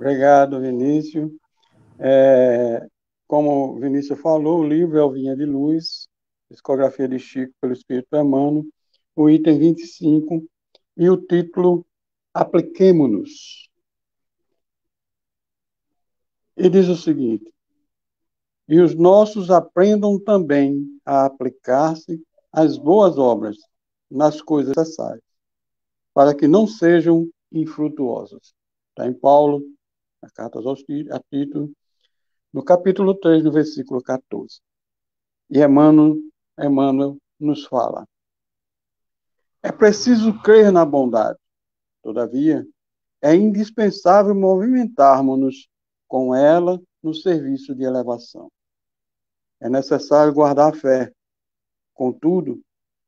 Obrigado, Vinícius. Como o Vinícius falou, o livro é o Vinha de Luz, Psicografia de Chico pelo Espírito Emmanuel, o item 25, e o título Apliquemo-nos. E diz o seguinte: e os nossos aprendam também a aplicar-se às boas obras, nas coisas necessárias, para que não sejam infrutuosos. Está em Paulo, na carta a Tito, no capítulo 3, no versículo 14. E Emmanuel nos fala: é preciso crer na bondade, todavia, é indispensável movimentarmos-nos com ela no serviço de elevação. É necessário guardar a fé. Contudo,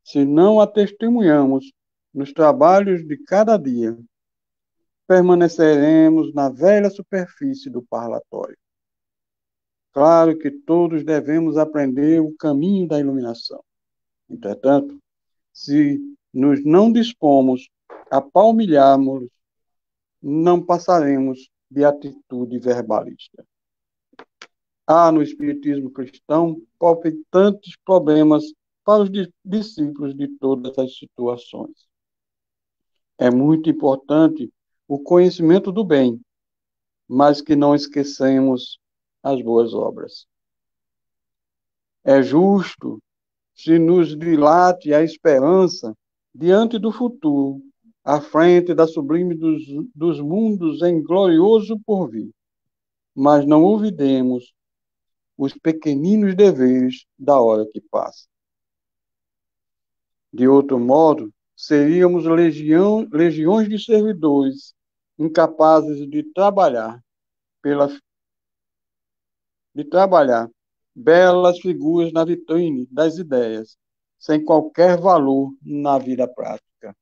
se não a testemunhamos nos trabalhos de cada dia, permaneceremos na velha superfície do parlatório. Claro que todos devemos aprender o caminho da iluminação. Entretanto, se nos não dispomos a palmilharmos, não passaremos de atitude verbalista. Há no Espiritismo cristão palpitantes problemas para os discípulos de todas as situações. É muito importante o conhecimento do bem, mas que não esquecemos as boas obras. É justo se nos dilate a esperança diante do futuro, à frente da sublime dos mundos em glorioso porvir. Mas não olvidemos os pequeninos deveres da hora que passa. De outro modo, seríamos legiões de servidores incapazes de trabalhar belas figuras na vitrine das ideias, sem qualquer valor na vida prática.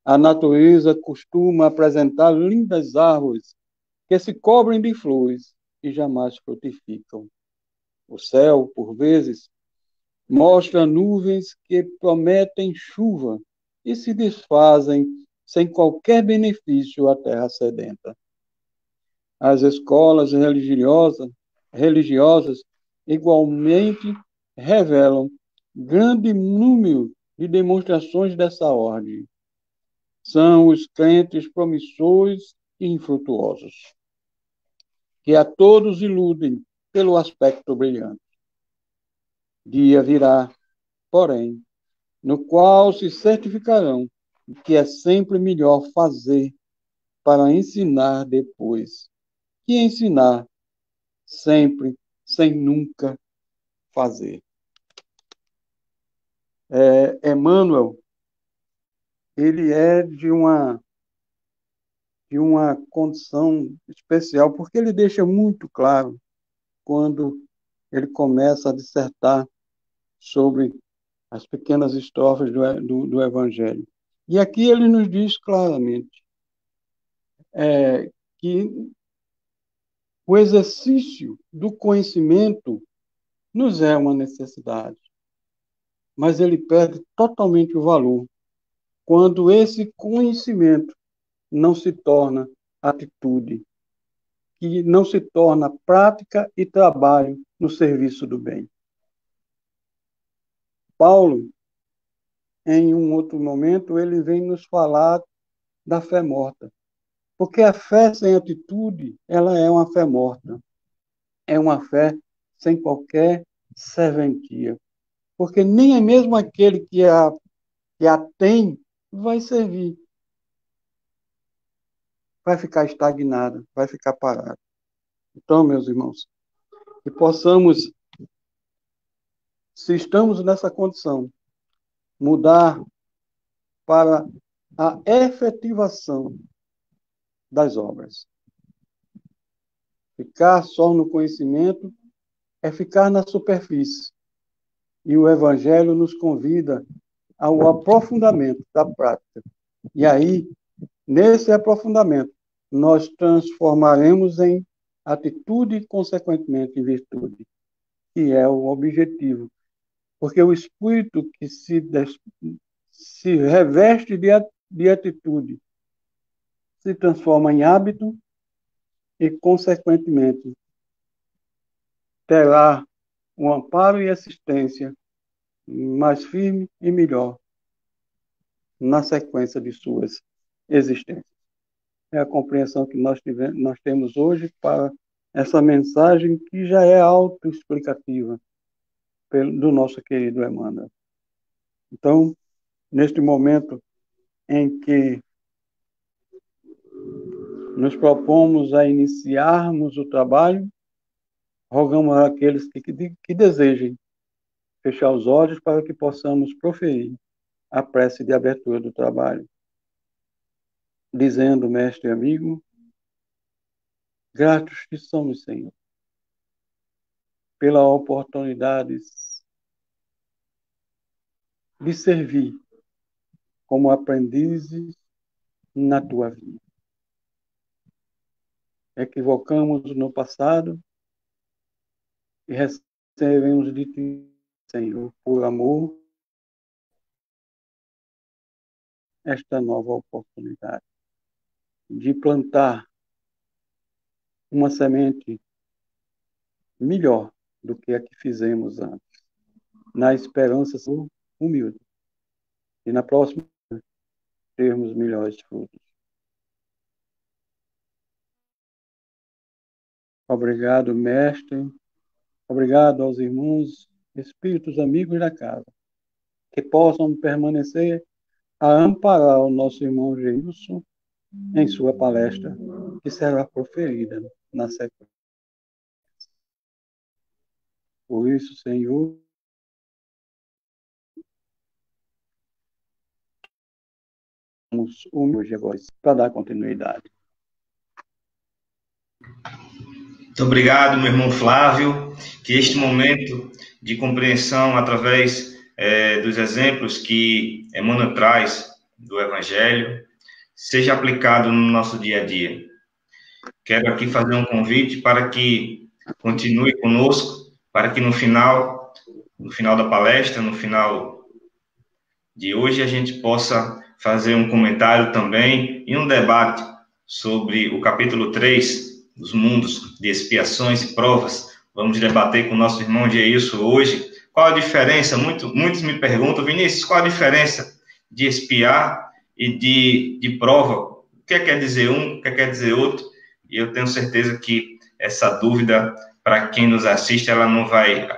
A natureza costuma apresentar lindas árvores que se cobrem de flores e jamais frutificam. O céu, por vezes, mostra nuvens que prometem chuva e se desfazem sem qualquer benefício à terra sedenta. As escolas religiosas igualmente revelam grande número de demonstrações dessa ordem. São os crentes promissores e infrutuosos, que a todos iludem pelo aspecto brilhante. Dia virá, porém, no qual se certificarão que é sempre melhor fazer para ensinar depois que ensinar sempre sem nunca fazer. Emmanuel, ele é de uma condição especial, porque ele deixa muito claro quando ele começa a dissertar sobre as pequenas estrofes do Evangelho. E aqui ele nos diz claramente que o exercício do conhecimento nos é uma necessidade, mas ele perde totalmente o valor quando esse conhecimento não se torna atitude, que não se torna prática e trabalho no serviço do bem. Paulo, em um outro momento, ele vem nos falar da fé morta, porque a fé sem atitude, ela é uma fé morta, é uma fé sem qualquer serventia, porque nem é mesmo aquele que a tem vai servir, vai ficar estagnado, vai ficar parado. Então, meus irmãos, que possamos, se estamos nessa condição, mudar para a efetivação das obras. Ficar só no conhecimento é ficar na superfície. E o Evangelho nos convida ao aprofundamento da prática. E aí, nesse aprofundamento, nós transformaremos em atitude e, consequentemente, em virtude, que é o objetivo. Porque o espírito que se reveste de atitude se transforma em hábito, e, consequentemente, terá um amparo e assistência mais firme e melhor na sequência de suas existências. É a compreensão que nós temos hoje para essa mensagem que já é autoexplicativa do nosso querido Emmanuel. Então, neste momento em que nos propomos a iniciarmos o trabalho, rogamos àqueles que desejem fechar os olhos para que possamos proferir a prece de abertura do trabalho, dizendo, mestre e amigo, gratos te somos, Senhor, pela oportunidade de servir como aprendizes na tua vida. Equivocamos no passado e recebemos de ti, Senhor, por amor, esta nova oportunidade de plantar uma semente melhor do que a que fizemos antes, na esperança humilde e na próxima termos melhores frutos. Obrigado, mestre. Obrigado aos irmãos, espíritos amigos da casa, que possam permanecer a amparar o nosso irmão Geilson em sua palestra, que será proferida na sequência. Por isso, Senhor, vamos hoje agora para dar continuidade. Muito obrigado, meu irmão Flávio, que este momento de compreensão através dos exemplos que Emmanuel traz do Evangelho seja aplicado no nosso dia a dia. Quero aqui fazer um convite para que continue conosco, para que no final da palestra, no final de hoje, a gente possa fazer um comentário também e um debate sobre o capítulo 3 dos mundos de expiações e provas. Vamos debater com o nosso irmão Geilson hoje. Qual a diferença? Muitos me perguntam, Vinícius, qual a diferença de expiar e de prova? O que quer dizer um, o que quer dizer outro? E eu tenho certeza que essa dúvida, para quem nos assiste, ela não vai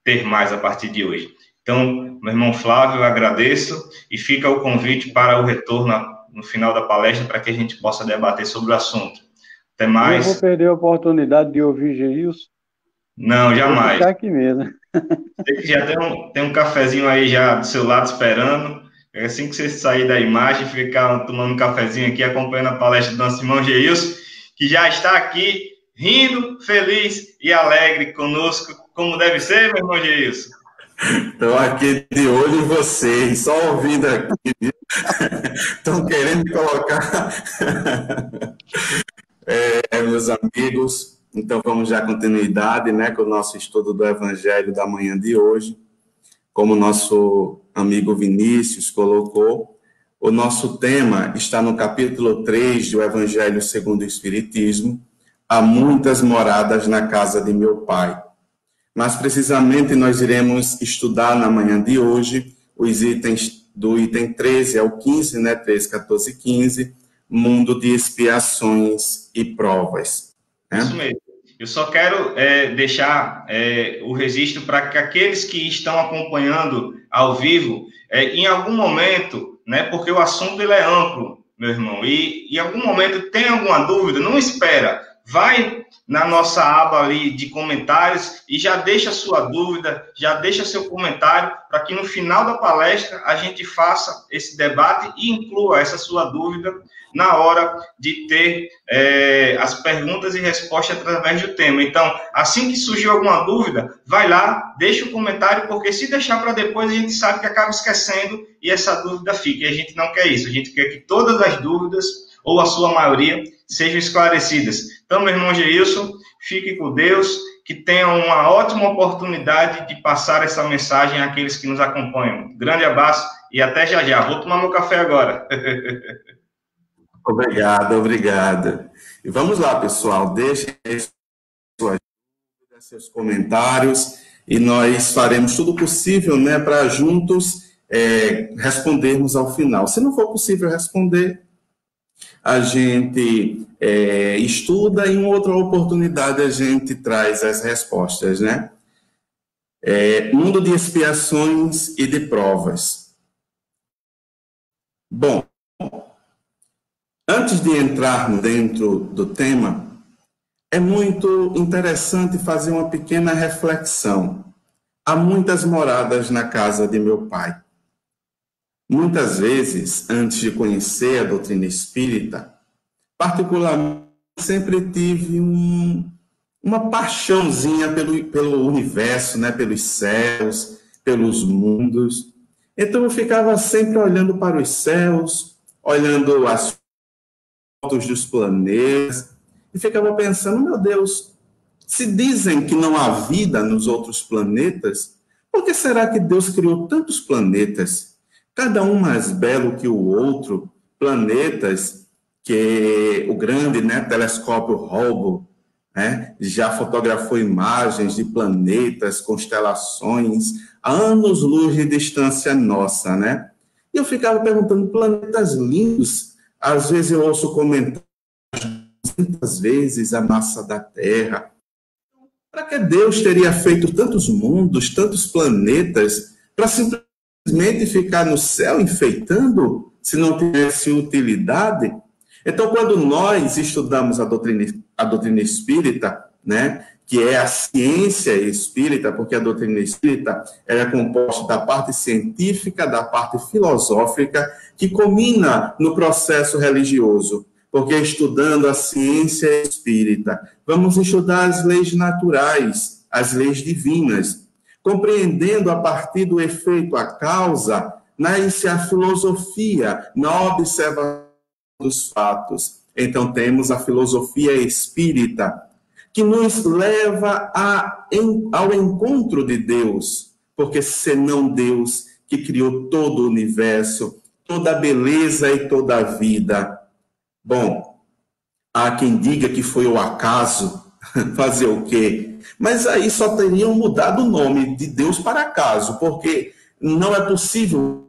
ter mais a partir de hoje. Então, meu irmão Flávio, eu agradeço e fica o convite para o retorno no final da palestra para que a gente possa debater sobre o assunto. Até mais. Eu vou perder a oportunidade de ouvir Geilson. Não, jamais. Vou ficar aqui mesmo. Sei que já tem um cafezinho aí já do seu lado esperando. Assim que você sair da imagem, ficar tomando um cafezinho aqui, acompanhando a palestra do nosso irmão Geilson, que já está aqui rindo, feliz e alegre conosco, como deve ser, meu irmão Geilson. Estou aqui de olho em vocês, só ouvindo aqui. Estão querendo me colocar. Meus amigos, então vamos dar continuidade, né, com o nosso estudo do Evangelho da manhã de hoje. Como o nosso amigo Vinícius colocou, o nosso tema está no capítulo 3 do Evangelho segundo o Espiritismo, Há muitas moradas na casa de meu Pai. Mas, precisamente, nós iremos estudar na manhã de hoje os itens do item 13 ao 15, né? 13, 14 e 15, mundo de expiações e provas. Né? Isso mesmo. Eu só quero deixar o registro para que aqueles que estão acompanhando ao vivo, em algum momento, né? Porque o assunto ele é amplo, meu irmão, e em algum momento tem alguma dúvida, não espera. Vai na nossa aba ali de comentários e já deixa sua dúvida, já deixa seu comentário, para que no final da palestra a gente faça esse debate e inclua essa sua dúvida na hora de ter as perguntas e respostas através do tema. Então, assim que surgiu alguma dúvida, vai lá, deixa o comentário, porque se deixar para depois, a gente sabe que acaba esquecendo e essa dúvida fica. E a gente não quer isso, a gente quer que todas as dúvidas, ou a sua maioria, sejam esclarecidas. Então, meu irmão Geilson, fique com Deus, que tenha uma ótima oportunidade de passar essa mensagem àqueles que nos acompanham. Grande abraço e até já já. Vou tomar meu café agora. Obrigado, obrigado. E vamos lá, pessoal, deixem suas dúvidas, seus comentários, e nós faremos tudo possível, né, para juntos respondermos ao final. Se não for possível responder, a gente estuda e em outra oportunidade a gente traz as respostas, né? Mundo de expiações e de provas. Bom, antes de entrarmos dentro do tema, é muito interessante fazer uma pequena reflexão. Há muitas moradas na casa de meu pai. Muitas vezes, antes de conhecer a doutrina espírita, particularmente, sempre tive uma paixãozinha pelo universo, né? Pelos céus, pelos mundos. Então, eu ficava sempre olhando para os céus, olhando as fotos dos planetas, e ficava pensando, meu Deus, se dizem que não há vida nos outros planetas, por que será que Deus criou tantos planetas? Cada um mais belo que o outro, planetas que o grande, né, telescópio Hubble, né, já fotografou imagens de planetas, constelações, a anos-luz de distância nossa, né? E eu ficava perguntando, planetas lindos, às vezes eu ouço comentários, muitas vezes a massa da Terra. Para que Deus teria feito tantos mundos, tantos planetas, para simplesmente ficar no céu enfeitando, se não tivesse utilidade? Então, quando nós estudamos a doutrina espírita, né, que é a ciência espírita, porque a doutrina espírita é composta da parte científica, da parte filosófica, que culmina no processo religioso. Porque estudando a ciência espírita, vamos estudar as leis naturais, as leis divinas, compreendendo a partir do efeito a causa, nasce a filosofia na observação dos fatos. Então temos a filosofia espírita, que nos leva ao encontro de Deus, porque senão Deus que criou todo o universo, toda a beleza e toda a vida. Bom, há quem diga que foi o acaso, fazer o quê? Mas aí só teriam mudado o nome de Deus para acaso, porque não é possível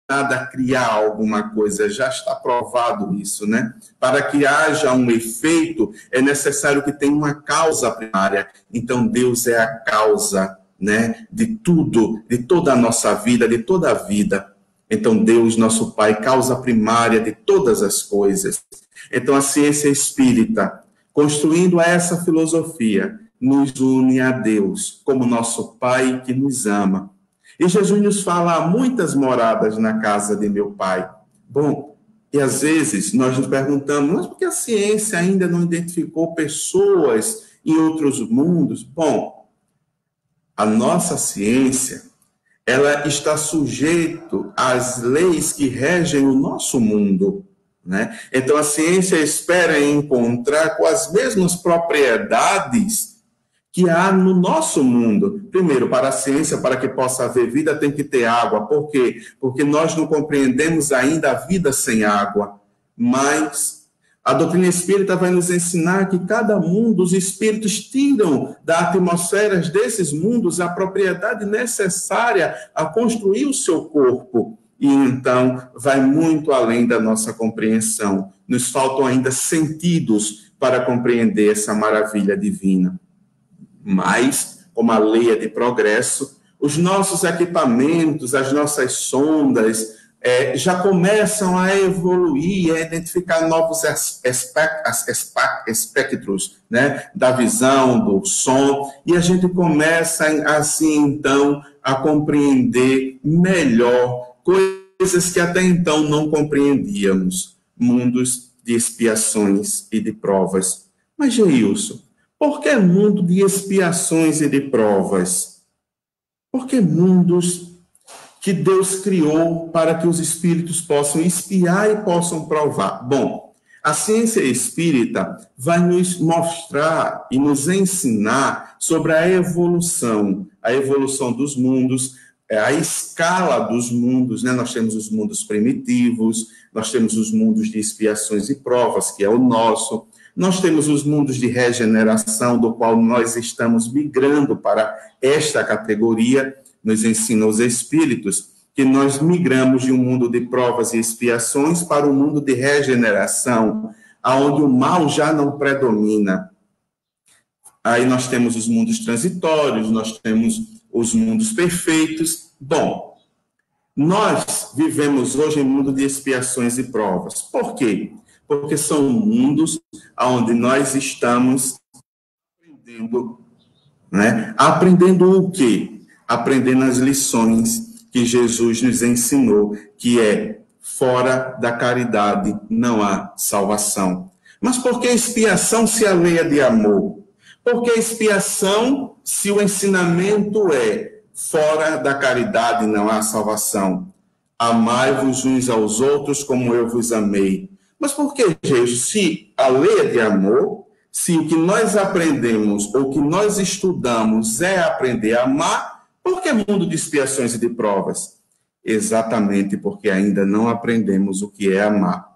nada criar alguma coisa, já está provado isso, né? Para que haja um efeito, é necessário que tenha uma causa primária. Então, Deus é a causa, né, de tudo, de toda a nossa vida, de toda a vida. Então, Deus, nosso Pai, causa primária de todas as coisas. Então, a ciência espírita, construindo essa filosofia, nos une a Deus, como nosso Pai que nos ama. E Jesus nos fala, há muitas moradas na casa de meu Pai. Bom, e às vezes nós nos perguntamos, mas por que a ciência ainda não identificou pessoas em outros mundos? Bom, a nossa ciência, ela está sujeita às leis que regem o nosso mundo, né? Então, a ciência espera encontrar com as mesmas propriedades que há no nosso mundo. Primeiro, para a ciência, para que possa haver vida, tem que ter água. Por quê? Porque nós não compreendemos ainda a vida sem água. Mas a doutrina espírita vai nos ensinar que cada mundo, os espíritos tiram da atmosfera desses mundos a propriedade necessária a construir o seu corpo. E então vai muito além da nossa compreensão. Nos faltam ainda sentidos para compreender essa maravilha divina. Mas, como a lei é de progresso, os nossos equipamentos, as nossas sondas, já começam a evoluir, a identificar novos espectros, né, da visão, do som, e a gente começa, assim, então, a compreender melhor coisas que até então não compreendíamos, mundos de expiações e de provas. Mas, Geilson, por que mundo de expiações e de provas? Por que mundos que Deus criou para que os espíritos possam expiar e possam provar? Bom, a ciência espírita vai nos mostrar e nos ensinar sobre a evolução dos mundos, a escala dos mundos, né? Nós temos os mundos primitivos, nós temos os mundos de expiações e provas, que é o nosso, nós temos os mundos de regeneração, do qual nós estamos migrando para esta categoria, nos ensinam os Espíritos, que nós migramos de um mundo de provas e expiações para um mundo de regeneração, onde o mal já não predomina. Aí nós temos os mundos transitórios, nós temos os mundos perfeitos. Bom, nós vivemos hoje em mundo de expiações e provas. Por quê? Porque são mundos onde nós estamos aprendendo, né? Aprendendo o quê? Aprendendo as lições que Jesus nos ensinou, que é: fora da caridade não há salvação. Mas por que expiação se a lei é de amor? Por que expiação se o ensinamento é: fora da caridade não há salvação? Amai-vos uns aos outros como eu vos amei. Mas por que, Jesus, se a lei é de amor, se o que nós aprendemos ou que nós estudamos é aprender a amar, por que mundo de expiações e de provas? Exatamente porque ainda não aprendemos o que é amar.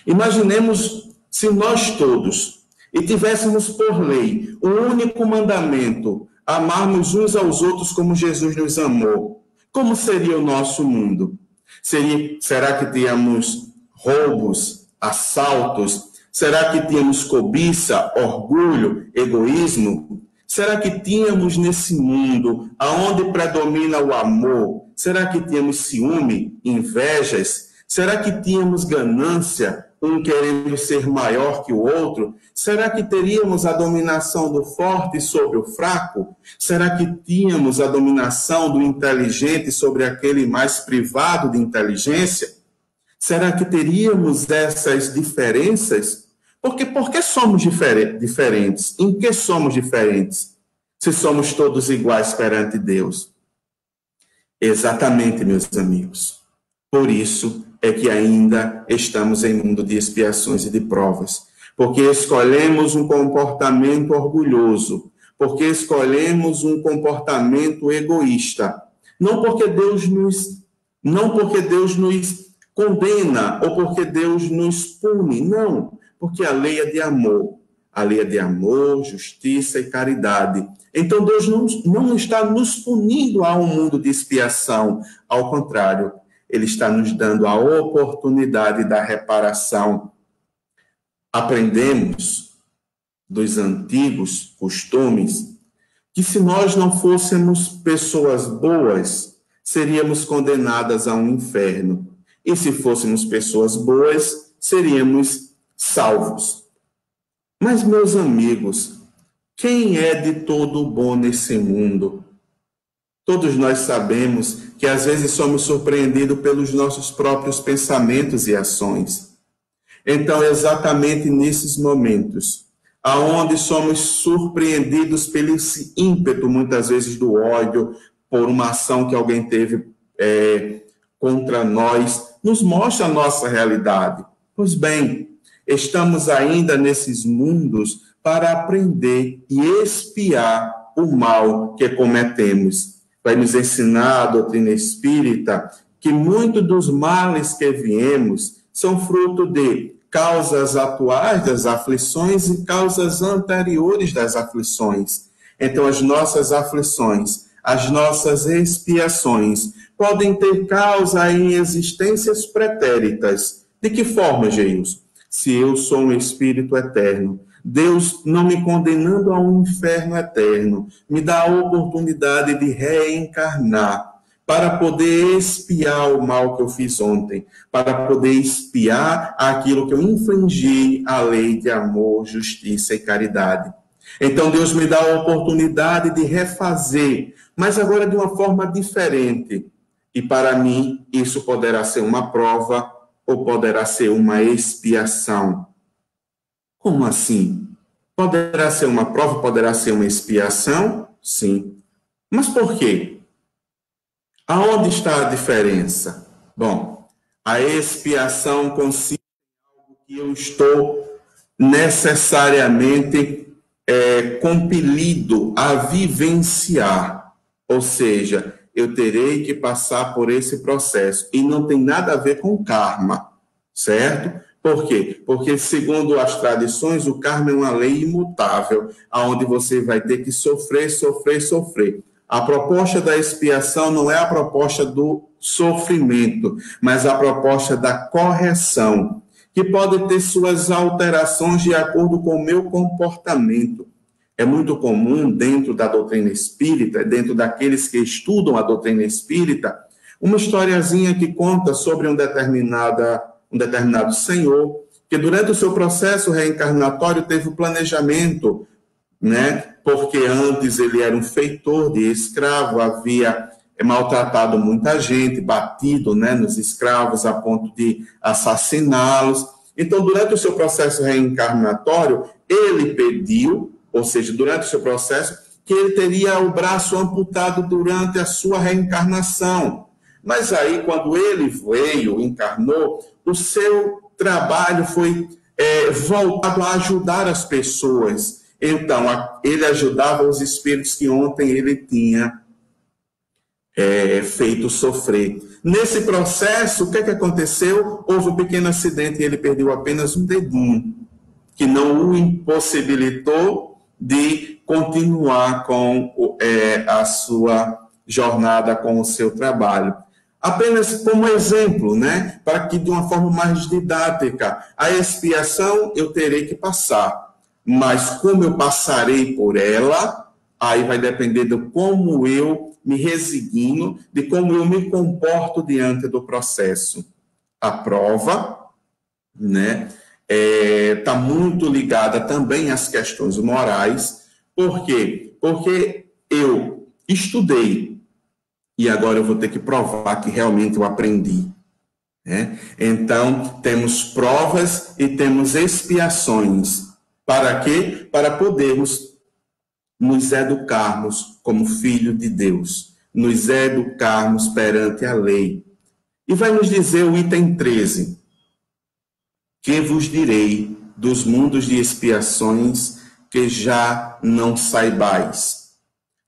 Imaginemos se nós todos, e tivéssemos por lei um único mandamento: amarmos uns aos outros como Jesus nos amou. Como seria o nosso mundo? Será que tínhamos roubos, assaltos? Será que tínhamos cobiça, orgulho, egoísmo? Será que tínhamos nesse mundo, aonde predomina o amor, será que tínhamos ciúme, invejas? Será que tínhamos ganância, um querendo ser maior que o outro? Será que teríamos a dominação do forte sobre o fraco? Será que tínhamos a dominação do inteligente sobre aquele mais privado de inteligência? Será que teríamos essas diferenças? Por que somos diferentes? Em que somos diferentes? Se somos todos iguais perante Deus. Exatamente, meus amigos. Por isso é que ainda estamos em mundo de expiações e de provas. Porque escolhemos um comportamento orgulhoso. Porque escolhemos um comportamento egoísta. Não porque Deus nos condena ou porque Deus nos pune, não, porque a lei é de amor. A lei é de amor, justiça e caridade. Então Deus não está nos punindo a um mundo de expiação, ao contrário, Ele está nos dando a oportunidade da reparação. Aprendemos dos antigos costumes que se nós não fôssemos pessoas boas, seríamos condenadas a um inferno. E se fôssemos pessoas boas, seríamos salvos. Mas, meus amigos, quem é de todo bom nesse mundo? Todos nós sabemos que às vezes somos surpreendidos pelos nossos próprios pensamentos e ações. Então, exatamente nesses momentos, aonde somos surpreendidos pelo esse ímpeto, muitas vezes, do ódio, por uma ação que alguém teve contra nós, nos mostra a nossa realidade. Pois bem, estamos ainda nesses mundos para aprender e expiar o mal que cometemos. Vai nos ensinar a doutrina espírita que muitos dos males que viemos são fruto de causas atuais das aflições e causas anteriores das aflições. Então, as nossas aflições, as nossas expiações podem ter causa em existências pretéritas. De que forma, Geilson? Se eu sou um espírito eterno, Deus, não me condenando a um inferno eterno, me dá a oportunidade de reencarnar para poder expiar o mal que eu fiz ontem, para poder expiar aquilo que eu infringi a lei de amor, justiça e caridade. Então Deus me dá a oportunidade de refazer, mas agora de uma forma diferente. E para mim, isso poderá ser uma prova ou poderá ser uma expiação. Como assim? Poderá ser uma prova, poderá ser uma expiação? Sim. Mas por quê? Aonde está a diferença? Bom, a expiação consiste em algo que eu estou necessariamente compelido a vivenciar. Ou seja, eu terei que passar por esse processo. E não tem nada a ver com karma, certo? Por quê? Porque, segundo as tradições, o karma é uma lei imutável, onde você vai ter que sofrer, sofrer, sofrer. A proposta da expiação não é a proposta do sofrimento, mas a proposta da correção, que pode ter suas alterações de acordo com o meu comportamento. É muito comum, dentro da doutrina espírita, dentro daqueles que estudam a doutrina espírita, uma historiazinha que conta sobre um determinado senhor, que durante o seu processo reencarnatório teve o planejamento, né? Porque antes ele era um feitor de escravo, havia maltratado muita gente, batido, né, nos escravos a ponto de assassiná-los. Então, durante o seu processo reencarnatório, ele pediu, ou seja, durante o seu processo, que ele teria o braço amputado durante a sua reencarnação. Mas aí, quando ele veio, encarnou, o seu trabalho foi voltado a ajudar as pessoas. Então, ele ajudava os espíritos que ontem ele tinha feito sofrer. Nesse processo, o que aconteceu? Houve um pequeno acidente e ele perdeu apenas um dedinho, que não o impossibilitou de continuar com a sua jornada, com o seu trabalho. Apenas como exemplo, né? Para que de uma forma mais didática, a expiação eu terei que passar, mas como eu passarei por ela, aí vai depender de como eu me resigno, de como eu me comporto diante do processo. A prova, né, está muito ligada também às questões morais. Por quê? Porque eu estudei e agora eu vou ter que provar que realmente eu aprendi, né? Então, temos provas e temos expiações. Para quê? Para podermos nos educarmos como filho de Deus, nos educarmos perante a lei. E vai nos dizer o item 13, que vos direi dos mundos de expiações que já não saibais.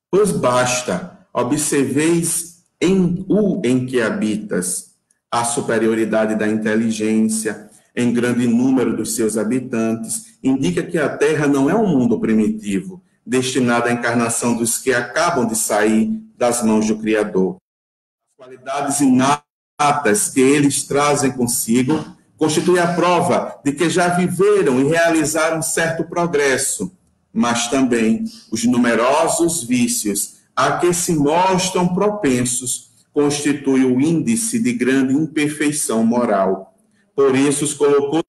Pois basta, observeis em que habitas, a superioridade da inteligência, em grande número dos seus habitantes, indica que a Terra não é um mundo primitivo, destinado à encarnação dos que acabam de sair das mãos do Criador. As qualidades inatas que eles trazem consigo constituem a prova de que já viveram e realizaram certo progresso, mas também os numerosos vícios a que se mostram propensos constituem o índice de grande imperfeição moral. Por isso os colocou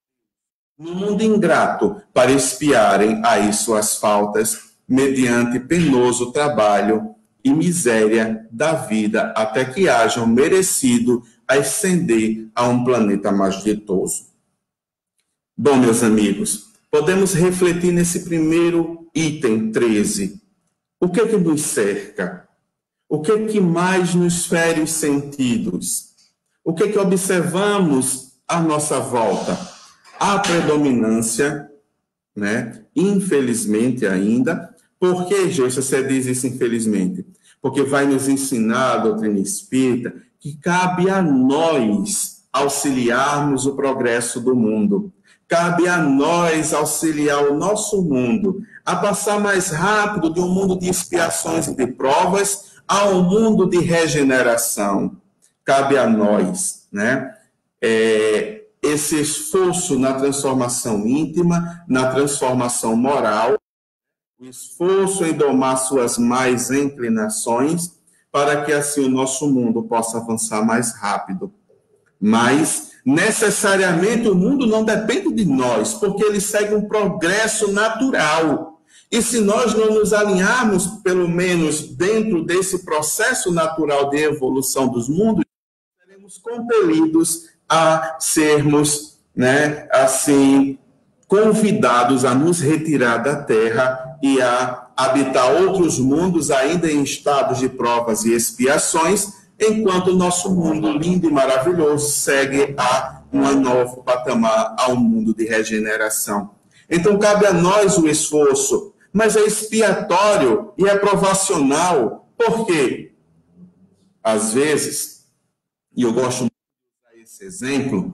no mundo ingrato para expiarem aí suas faltas, mediante penoso trabalho e miséria da vida, até que hajam merecido ascender a um planeta mais ditoso. Bom, meus amigos, podemos refletir nesse primeiro item 13. O que é que nos cerca? O que é que mais nos fere os sentidos? O que é que observamos à nossa volta? A predominância, né? Infelizmente ainda. Por que, Joyce, você diz isso infelizmente? Porque vai nos ensinar a doutrina espírita que cabe a nós auxiliarmos o progresso do mundo. Cabe a nós auxiliar o nosso mundo a passar mais rápido de um mundo de expiações e de provas a um mundo de regeneração. Cabe a nós, né? Esse esforço na transformação íntima, na transformação moral, o esforço em domar suas más inclinações, para que assim o nosso mundo possa avançar mais rápido. Mas, necessariamente, o mundo não depende de nós, porque ele segue um progresso natural. E se nós não nos alinharmos, pelo menos dentro desse processo natural de evolução dos mundos, seremos compelidos a sermos, né, assim, convidados a nos retirar da Terra e a habitar outros mundos ainda em estados de provas e expiações, enquanto o nosso mundo lindo e maravilhoso segue a um novo patamar, a um mundo de regeneração. Então, cabe a nós o esforço, mas é expiatório e é provacional. Por quê? às vezes, e eu gosto muito de usar esse exemplo,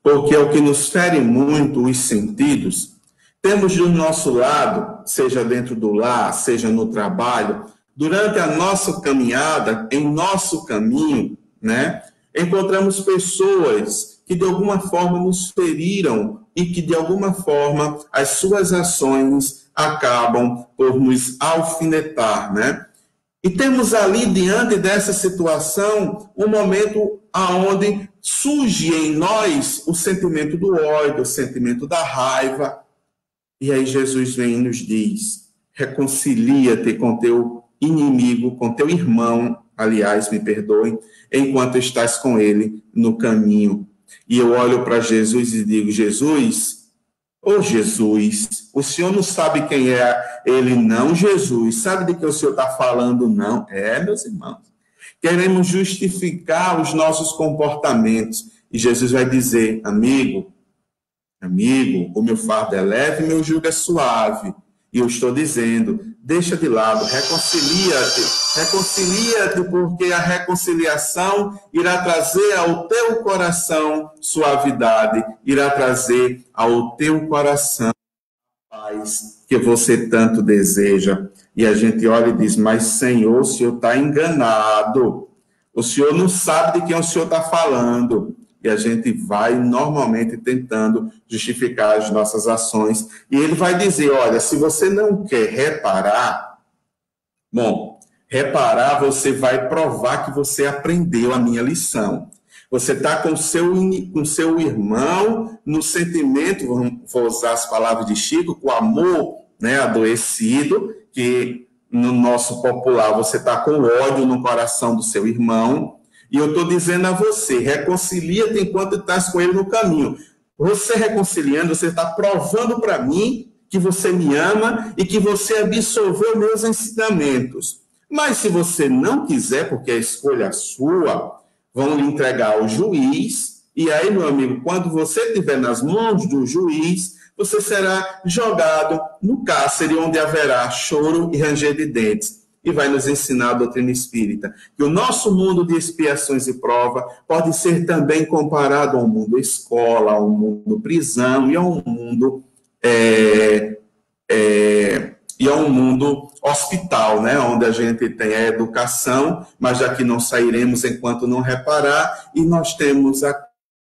porque é o que nos fere muito os sentidos. Temos do nosso lado, seja dentro do lar, seja no trabalho, durante a nossa caminhada, em nosso caminho, né, encontramos pessoas que de alguma forma nos feriram e que de alguma forma as suas ações acabam por nos alfinetar, né? E temos ali, diante dessa situação, um momento onde surge em nós o sentimento do ódio, o sentimento da raiva. E aí Jesus vem e nos diz: reconcilia-te com teu inimigo, com teu irmão, aliás, me perdoem, enquanto estás com ele no caminho. E eu olho para Jesus e digo: Jesus, ô Jesus, o Senhor não sabe quem é ele, não, Jesus? Sabe de que o Senhor está falando, não? Meus irmãos, queremos justificar os nossos comportamentos. E Jesus vai dizer: amigo, o meu fardo é leve e meu jugo é suave. E eu estou dizendo: deixa de lado, reconcilia-te, porque a reconciliação irá trazer ao teu coração suavidade, irá trazer ao teu coração paz que você tanto deseja. E a gente olha e diz: mas Senhor, o Senhor está enganado, o Senhor não sabe de quem o Senhor está falando. E a gente vai normalmente tentando justificar as nossas ações. E ele vai dizer: olha, se você não quer reparar, bom, reparar você vai provar que você aprendeu a minha lição. Você está com seu irmão no sentimento, vou usar as palavras de Chico, com o amor, né, adoecido, que no nosso popular você está com ódio no coração do seu irmão. E eu estou dizendo a você: reconcilia-te enquanto estás com ele no caminho. Você reconciliando, você está provando para mim que você me ama e que você absorveu meus ensinamentos. Mas se você não quiser, porque a escolha é sua, vão lhe entregar ao juiz. E aí, meu amigo, quando você estiver nas mãos do juiz, você será jogado no cárcere, onde haverá choro e ranger de dentes. E vai nos ensinar a doutrina espírita que o nosso mundo de expiações e prova pode ser também comparado ao mundo escola, ao mundo prisão e ao mundo hospital, né? Onde a gente tem a educação, mas já que não sairemos enquanto não reparar, e nós temos a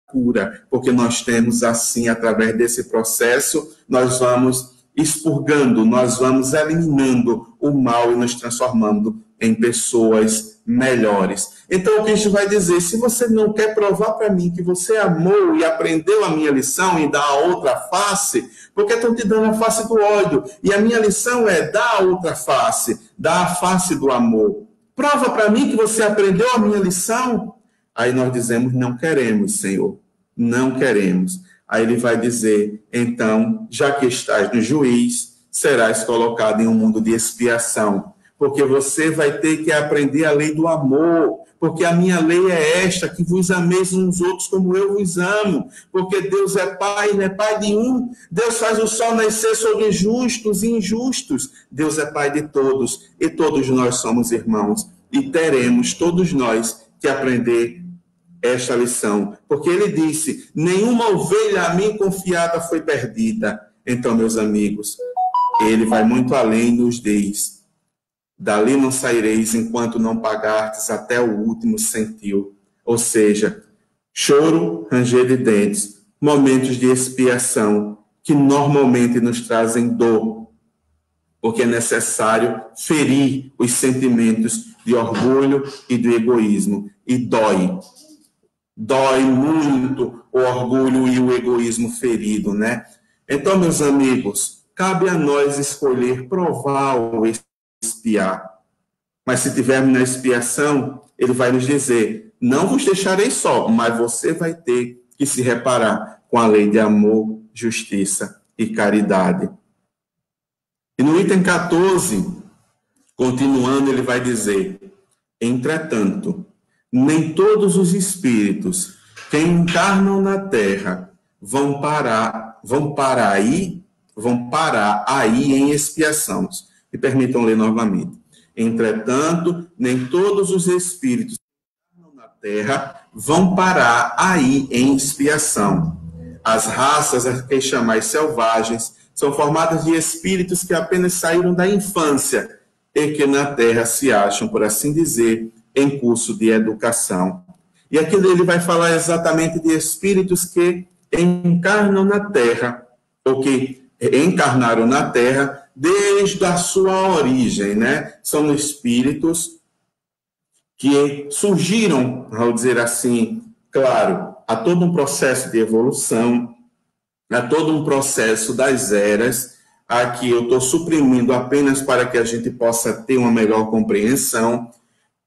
cura, porque nós temos assim, através desse processo, nós vamos expurgando, nós vamos eliminando o mal e nos transformando em pessoas melhores. Então, o que a gente vai dizer: se você não quer provar para mim que você amou e aprendeu a minha lição e dá a outra face, porque estão te dando a face do ódio, e a minha lição é dar a outra face, dar a face do amor. Prova para mim que você aprendeu a minha lição. Aí nós dizemos: não queremos, Senhor, não queremos. Aí ele vai dizer: então, já que estás no juiz, serás colocado em um mundo de expiação, porque você vai ter que aprender a lei do amor, porque a minha lei é esta, que vos ameis uns outros como eu vos amo, porque Deus é Pai, não é Pai de um. Deus faz o sol nascer sobre justos e injustos. Deus é Pai de todos, e todos nós somos irmãos, e teremos todos nós que aprender esta lição, porque ele disse: nenhuma ovelha a mim confiada foi perdida. Então, meus amigos, ele vai muito além e nos diz: dali não saireis enquanto não pagardes até o último centil. Ou seja, choro, ranger de dentes, momentos de expiação que normalmente nos trazem dor, porque é necessário ferir os sentimentos de orgulho e do egoísmo, e dói muito o orgulho e o egoísmo ferido, né? Então, meus amigos, cabe a nós escolher provar ou expiar. Mas se tivermos na expiação, ele vai nos dizer: não vos deixarei só, mas você vai ter que se reparar com a lei de amor, justiça e caridade. E no item 14, continuando, ele vai dizer: entretanto, nem todos os espíritos que encarnam na Terra vão parar aí em expiações. Me permitam ler novamente. Entretanto, nem todos os espíritos Terra vão parar aí em expiação. As raças, as que chamais selvagens, são formadas de espíritos que apenas saíram da infância e que na Terra se acham, por assim dizer, em curso de educação. E aqui ele vai falar exatamente de espíritos que encarnam na Terra, ou que encarnaram na Terra desde a sua origem, né? São espíritos que surgiram, vou dizer assim, claro, há todo um processo de evolução, há todo um processo das eras. Aqui eu estou suprimindo apenas para que a gente possa ter uma melhor compreensão.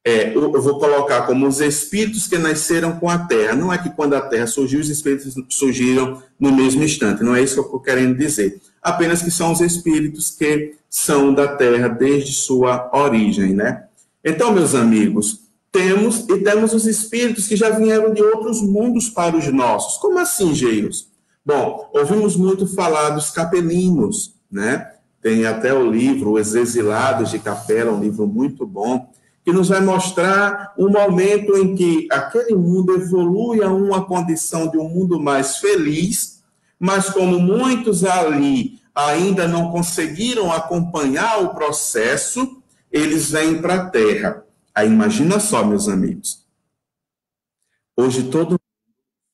Eu vou colocar como os espíritos que nasceram com a Terra. Não é que quando a Terra surgiu, os espíritos surgiram no mesmo instante. Não é isso que eu estou querendo dizer. Apenas que são os espíritos que são da Terra desde sua origem, né? Então, meus amigos, temos os espíritos que já vieram de outros mundos para os nossos. Como assim, Geiros? Bom, ouvimos muito falar dos capelinos, né? Tem até o livro Os Exilados de Capela, um livro muito bom, que nos vai mostrar um momento em que aquele mundo evolui a uma condição de um mundo mais feliz, mas como muitos ali ainda não conseguiram acompanhar o processo, eles vêm para a Terra. Aí imagina só, meus amigos, hoje todo mundo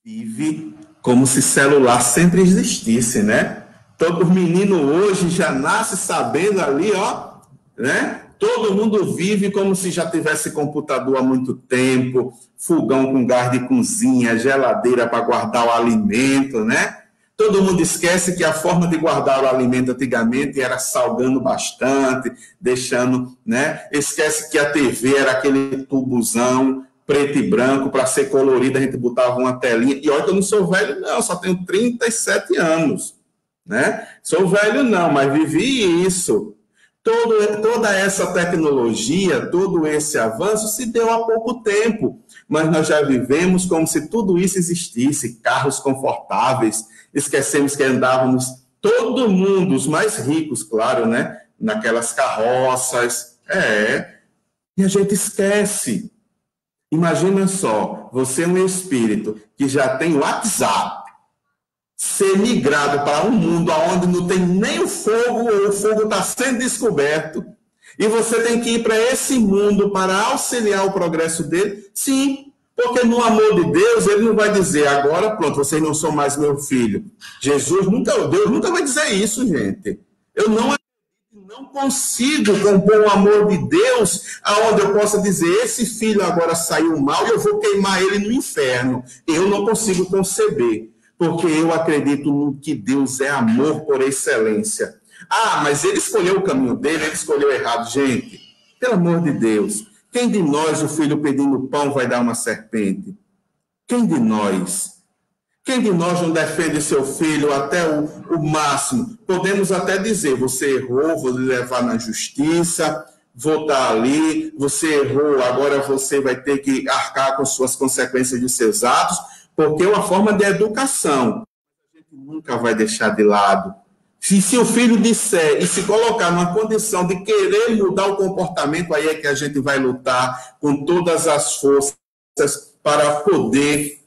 vive como se celular sempre existisse, né? Todo menino hoje já nasce sabendo ali, ó, né? Todo mundo vive como se já tivesse computador há muito tempo, fogão com gás de cozinha, geladeira para guardar o alimento, né? Todo mundo esquece que a forma de guardar o alimento antigamente era salgando bastante, deixando, né? Esquece que a TV era aquele tubuzão preto e branco, para ser colorida a gente botava uma telinha. E olha que eu não sou velho não, só tenho 37 anos, né? Sou velho não, mas vivi isso. Toda essa tecnologia, todo esse avanço se deu há pouco tempo, mas nós já vivemos como se tudo isso existisse, carros confortáveis, esquecemos que andávamos, todo mundo, os mais ricos, claro, né? Naquelas carroças, e a gente esquece. Imagina só, você é um espírito que já tem WhatsApp, ser migrado para um mundo onde não tem nem o fogo, ou o fogo está sendo descoberto, e você tem que ir para esse mundo para auxiliar o progresso dele? Sim, porque no amor de Deus, ele não vai dizer, agora pronto, vocês não são mais meu filho. Deus nunca vai dizer isso, gente. Eu não consigo compor o amor de Deus aonde eu possa dizer, esse filho agora saiu mal e eu vou queimar ele no inferno. Eu não consigo conceber, porque eu acredito no que Deus é amor por excelência. Ah, mas ele escolheu o caminho dele, ele escolheu errado. Gente, pelo amor de Deus, quem de nós, o filho pedindo pão, vai dar uma serpente? Quem de nós? Quem de nós não defende seu filho até o máximo? Podemos até dizer, você errou, vou lhe levar na justiça, vou estar ali, você errou, agora você vai ter que arcar com suas consequências de seus atos, porque é uma forma de educação. A gente nunca vai deixar de lado. Se o filho disser e se colocar numa condição de querer mudar o comportamento, aí é que a gente vai lutar com todas as forças para poder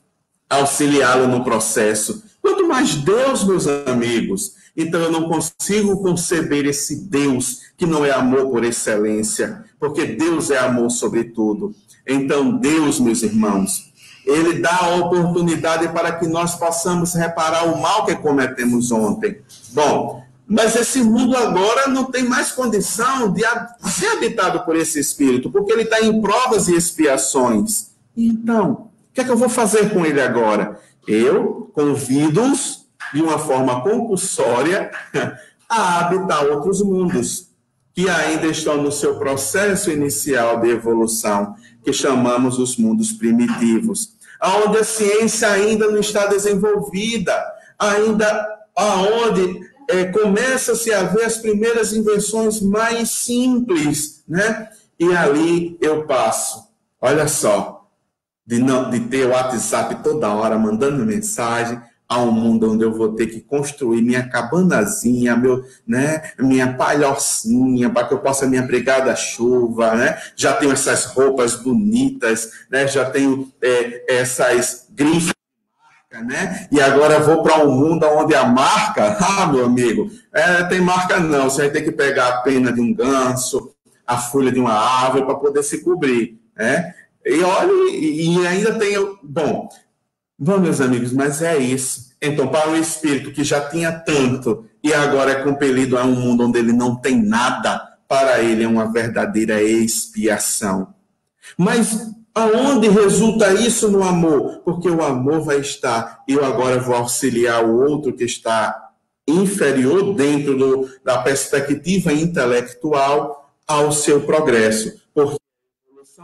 auxiliá-lo no processo. Quanto mais Deus, meus amigos. Então eu não consigo conceber esse Deus que não é amor por excelência, porque Deus é amor sobre tudo. Então Deus, meus irmãos, ele dá a oportunidade para que nós possamos reparar o mal que cometemos ontem. Bom, mas esse mundo agora não tem mais condição de ser habitado por esse espírito, porque ele está em provas e expiações. Então, o que é que eu vou fazer com ele agora? Eu convido-os, de uma forma compulsória, a habitar outros mundos, que ainda estão no seu processo inicial de evolução, que chamamos os mundos primitivos, onde a ciência ainda não está desenvolvida, ainda aonde começa-se a ver as primeiras invenções mais simples, né? E ali eu passo, olha só, de ter o WhatsApp toda hora mandando mensagem, a um mundo onde eu vou ter que construir minha cabanazinha, minha palhocinha, para que eu possa me abrigar da chuva, né? Já tenho essas roupas bonitas, né? Já tenho essas grifes, né? E agora vou para um mundo onde a marca, meu amigo, tem marca não, você vai ter que pegar a pena de um ganso, a folha de uma árvore para poder se cobrir, né? E olha, e ainda tem, bom, meus amigos, mas é isso. Então, para o espírito que já tinha tanto e agora é compelido a um mundo onde ele não tem nada, para ele é uma verdadeira expiação. Mas aonde resulta isso no amor? Porque o amor vai estar, eu agora vou auxiliar o outro que está inferior dentro da perspectiva intelectual ao seu progresso. Porque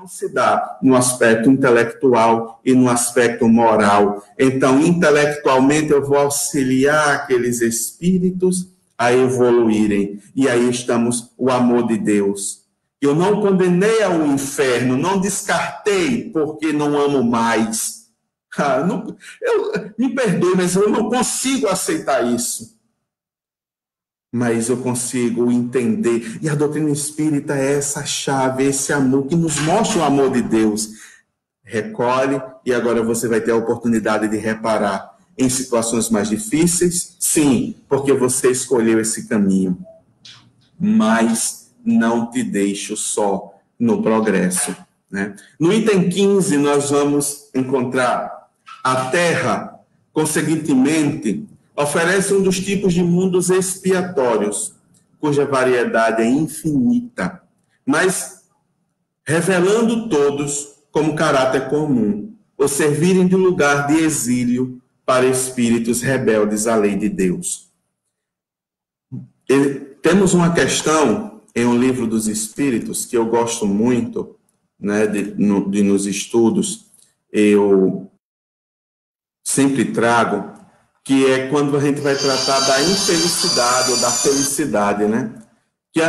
se dá no aspecto intelectual e no aspecto moral. Então, intelectualmente, eu vou auxiliar aqueles espíritos a evoluírem. E aí estamos o amor de Deus. Eu não condenei ao inferno, não descartei porque não amo mais. Me perdoe, mas eu não consigo aceitar isso. Mas eu consigo entender. E a doutrina espírita é essa chave, esse amor que nos mostra o amor de Deus. Recolhe e agora você vai ter a oportunidade de reparar em situações mais difíceis. Sim, porque você escolheu esse caminho. Mas não te deixo só no progresso, né? No item 15, nós vamos encontrar a Terra, consequentemente, oferece um dos tipos de mundos expiatórios, cuja variedade é infinita, mas revelando todos como caráter comum, ou servirem de lugar de exílio para espíritos rebeldes à lei de Deus. Temos uma questão em um livro dos Espíritos que eu gosto muito, né, nos estudos, eu sempre trago, que é quando a gente vai tratar da infelicidade ou da felicidade, né? Que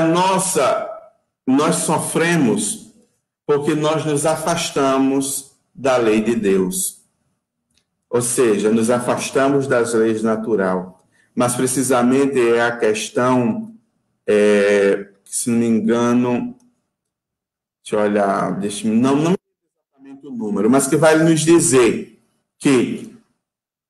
nós sofremos porque nós nos afastamos da lei de Deus. Ou seja, nos afastamos das leis naturais. Mas precisamente é a questão, se não me engano, deixa eu olhar, não é exatamente o número, mas que vai nos dizer que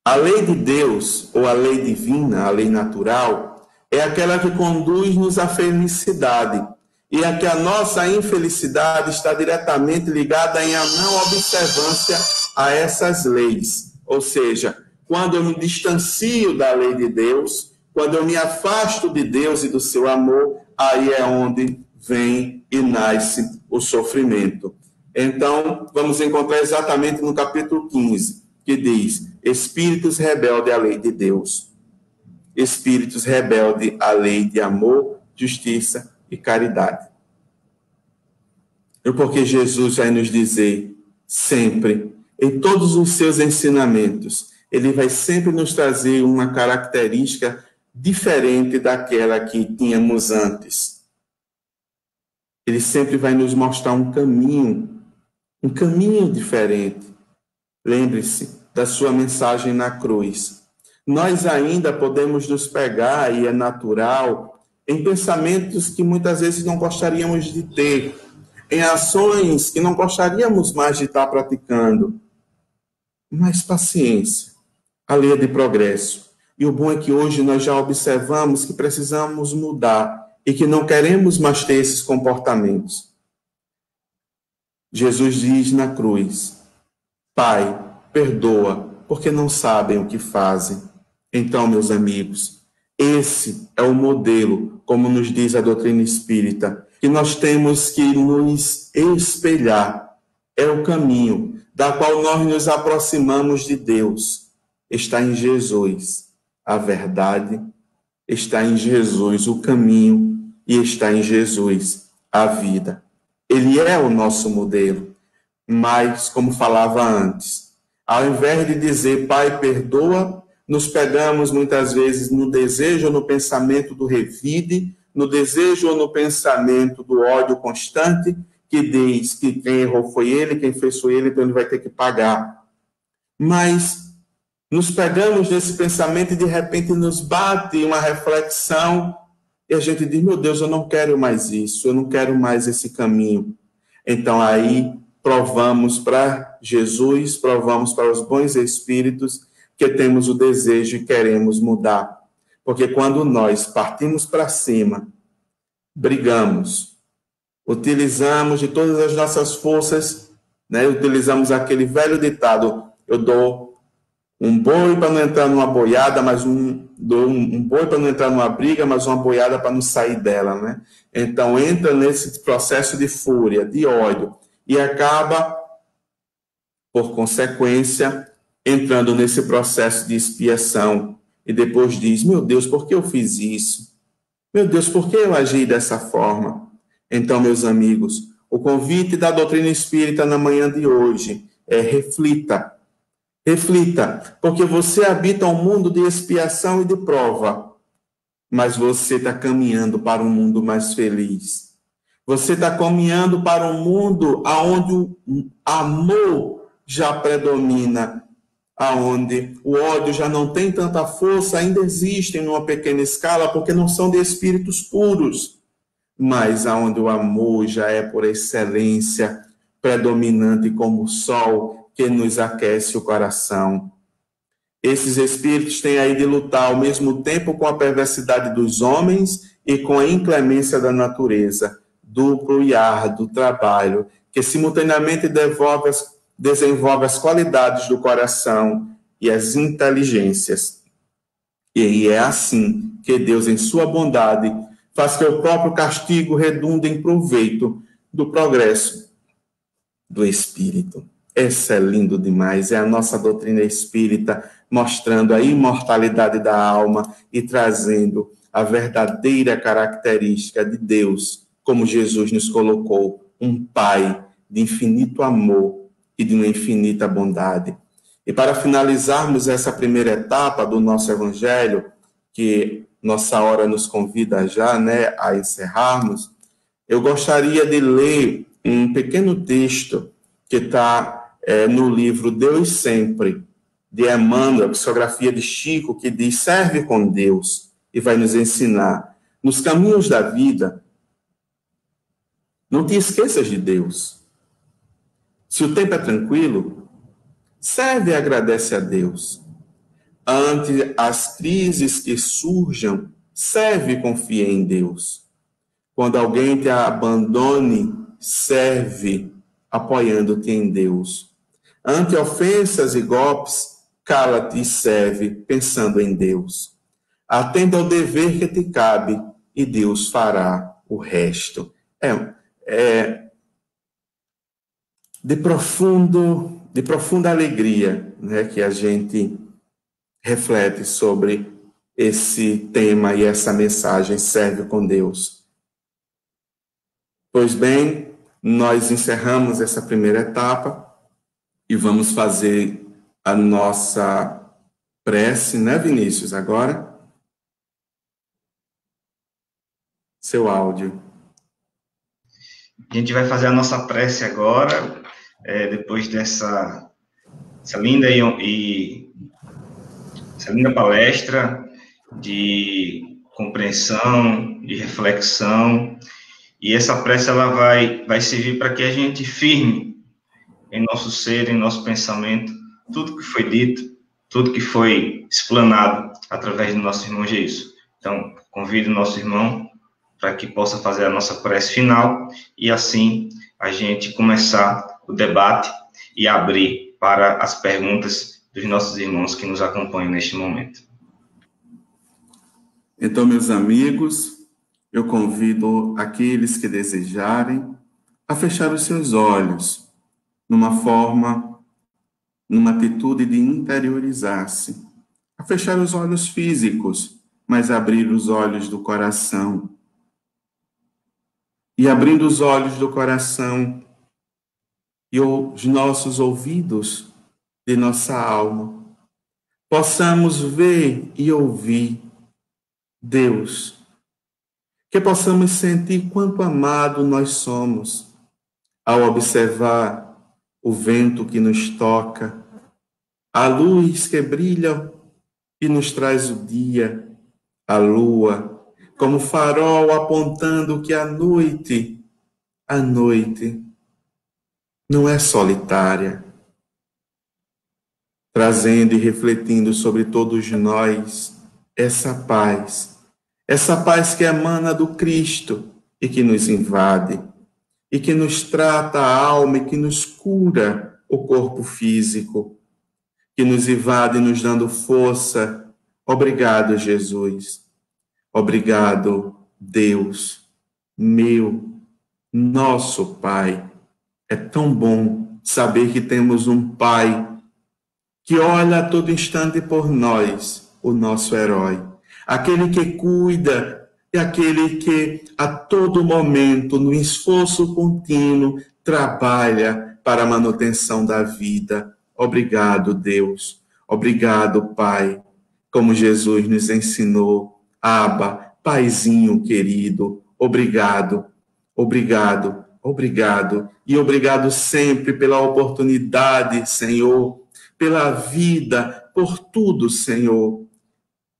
a lei de Deus, ou a lei divina, a lei natural, é aquela que conduz-nos à felicidade. E é que a nossa infelicidade está diretamente ligada em a não observância a essas leis. Ou seja, quando eu me distancio da lei de Deus, quando eu me afasto de Deus e do seu amor, aí é onde vem e nasce o sofrimento. Então, vamos encontrar exatamente no capítulo 15, que diz: espíritos rebeldes à lei de Deus, espíritos rebeldes à lei de amor, justiça e caridade. Porque Jesus vai nos dizer sempre, em todos os seus ensinamentos, ele vai sempre nos trazer uma característica diferente daquela que tínhamos antes. Ele sempre vai nos mostrar um caminho diferente. Lembre-se da sua mensagem na cruz. Nós ainda podemos nos pegar, e é natural, em pensamentos que muitas vezes não gostaríamos de ter, em ações que não gostaríamos mais de estar praticando. Mas paciência, a lei é de progresso. E o bom é que hoje nós já observamos que precisamos mudar e que não queremos mais ter esses comportamentos. Jesus diz na cruz: Pai, perdoa, porque não sabem o que fazem. Então, meus amigos, esse é o modelo, como nos diz a doutrina espírita, que nós temos que nos espelhar. É o caminho da qual nós nos aproximamos de Deus. Está em Jesus a verdade, está em Jesus o caminho e está em Jesus a vida. Ele é o nosso modelo. Mas, como falava antes, ao invés de dizer Pai, perdoa, nos pegamos muitas vezes no desejo ou no pensamento do revide, no desejo ou no pensamento do ódio constante, que diz que quem errou foi ele, quem fez foi ele, então ele vai ter que pagar. Mas nos pegamos nesse pensamento e de repente nos bate uma reflexão e a gente diz, meu Deus, eu não quero mais isso, eu não quero mais esse caminho. Então aí provamos para Jesus, provamos para os bons espíritos que temos o desejo e queremos mudar. Porque quando nós partimos para cima, brigamos, utilizamos de todas as nossas forças, né? Utilizamos aquele velho ditado, eu dou um boi para não entrar numa boiada, mas dou um boi para não entrar numa briga, mas uma boiada para não sair dela, né? Então entra nesse processo de fúria, de ódio, e acaba, por consequência, entrando nesse processo de expiação, e depois diz, meu Deus, por que eu fiz isso? Meu Deus, por que eu agi dessa forma? Então, meus amigos, o convite da doutrina espírita na manhã de hoje é reflita. Reflita, porque você habita um mundo de expiação e de prova, mas você está caminhando para um mundo mais feliz. Você está caminhando para um mundo onde o amor já predomina, onde o ódio já não tem tanta força, ainda existem numa pequena escala, porque não são de espíritos puros, mas onde o amor já é por excelência predominante como o sol que nos aquece o coração. Esses espíritos têm aí de lutar ao mesmo tempo com a perversidade dos homens e com a inclemência da natureza, duplo e árduo trabalho, que simultaneamente desenvolve as qualidades do coração e as inteligências. E é assim que Deus, em sua bondade, faz que o próprio castigo redunde em proveito do progresso do espírito. Esse é lindo demais, é a nossa doutrina espírita mostrando a imortalidade da alma e trazendo a verdadeira característica de Deus, como Jesus nos colocou, um Pai de infinito amor e de uma infinita bondade. E para finalizarmos essa primeira etapa do nosso Evangelho, que nossa hora nos convida já, né, a encerrarmos, eu gostaria de ler um pequeno texto que está no livro Deus Sempre, de Emmanuel, a psicografia de Chico, que diz, serve com Deus, e vai nos ensinar, nos caminhos da vida, não te esqueças de Deus. Se o tempo é tranquilo, serve e agradece a Deus. Ante as crises que surjam, serve e confia em Deus. Quando alguém te abandone, serve apoiando-te em Deus. Ante ofensas e golpes, cala-te e serve pensando em Deus. Atenda ao dever que te cabe e Deus fará o resto. De profunda alegria, né, que a gente reflete sobre esse tema e essa mensagem, serve com Deus. Pois bem, nós encerramos essa primeira etapa e vamos fazer a nossa prece, né, Vinícius? Agora, seu áudio. A gente vai fazer a nossa prece agora, depois dessa linda essa linda palestra de compreensão, de reflexão, e essa prece ela vai servir para que a gente firme em nosso ser, em nosso pensamento, tudo que foi dito, tudo que foi explanado através do nosso irmão Jesus. Então, convido o nosso irmão para que possa fazer a nossa prece final e assim a gente começar o debate e abrir para as perguntas dos nossos irmãos que nos acompanham neste momento. Então, meus amigos, eu convido aqueles que desejarem a fechar os seus olhos numa atitude de interiorizar-se, a fechar os olhos físicos, mas abrir os olhos do coração. E abrindo os olhos do coração e os nossos ouvidos de nossa alma, possamos ver e ouvir Deus, que possamos sentir quanto amado nós somos ao observar o vento que nos toca, a luz que brilha e nos traz o dia, a lua, como farol apontando que a noite não é solitária, trazendo e refletindo sobre todos nós essa paz que emana do Cristo e que nos invade, e que nos trata a alma e que nos cura o corpo físico, que nos invade nos dando força. Obrigado, Jesus. Obrigado, Deus, meu, nosso Pai. É tão bom saber que temos um Pai que olha a todo instante por nós, o nosso herói, aquele que cuida e aquele que a todo momento, no esforço contínuo, trabalha para a manutenção da vida. Obrigado, Deus. Obrigado, Pai, como Jesus nos ensinou. Abba, Paizinho querido, obrigado, obrigado, obrigado. E obrigado sempre pela oportunidade, Senhor, pela vida, por tudo, Senhor.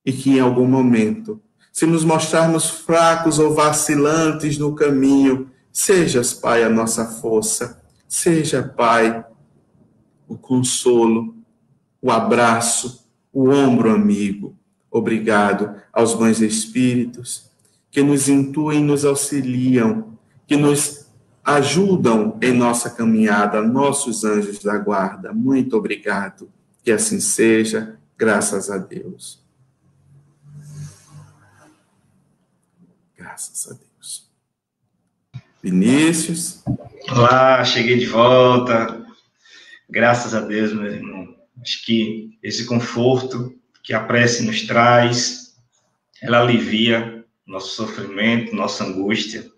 E que em algum momento, se nos mostrarmos fracos ou vacilantes no caminho, sejas, Pai, a nossa força, seja, Pai, o consolo, o abraço, o ombro amigo. Obrigado aos bons espíritos que nos intuem, nos auxiliam, que nos ajudam em nossa caminhada, nossos anjos da guarda. Muito obrigado. Que assim seja, graças a Deus. Graças a Deus. Vinícius. Olá, cheguei de volta. Graças a Deus, meu irmão. Acho que esse conforto que a prece nos traz, ela alivia nosso sofrimento, nossa angústia,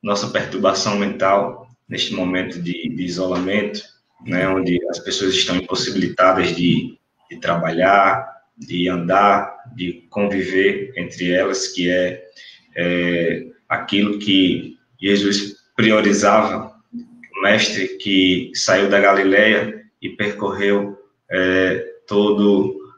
nossa perturbação mental neste momento de isolamento, né, onde as pessoas estão impossibilitadas de trabalhar, de andar, de conviver entre elas, que é aquilo que Jesus priorizava, o mestre que saiu da Galileia e percorreu todo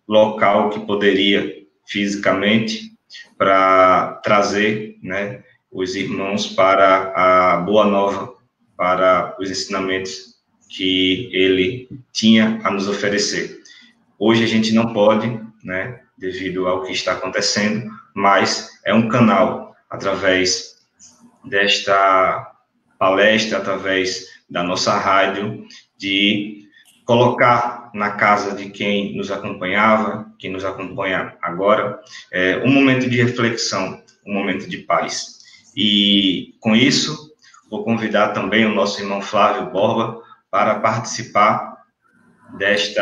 local que poderia fisicamente para trazer, né, os irmãos para a boa nova, para os ensinamentos que ele tinha a nos oferecer. Hoje a gente não pode, né, devido ao que está acontecendo, mas é um canal através desta palestra, através da nossa rádio, de colocar na casa de quem nos acompanhava, que nos acompanha agora, um momento de reflexão, um momento de paz. E, com isso, vou convidar também o nosso irmão Flávio Borba para participar desse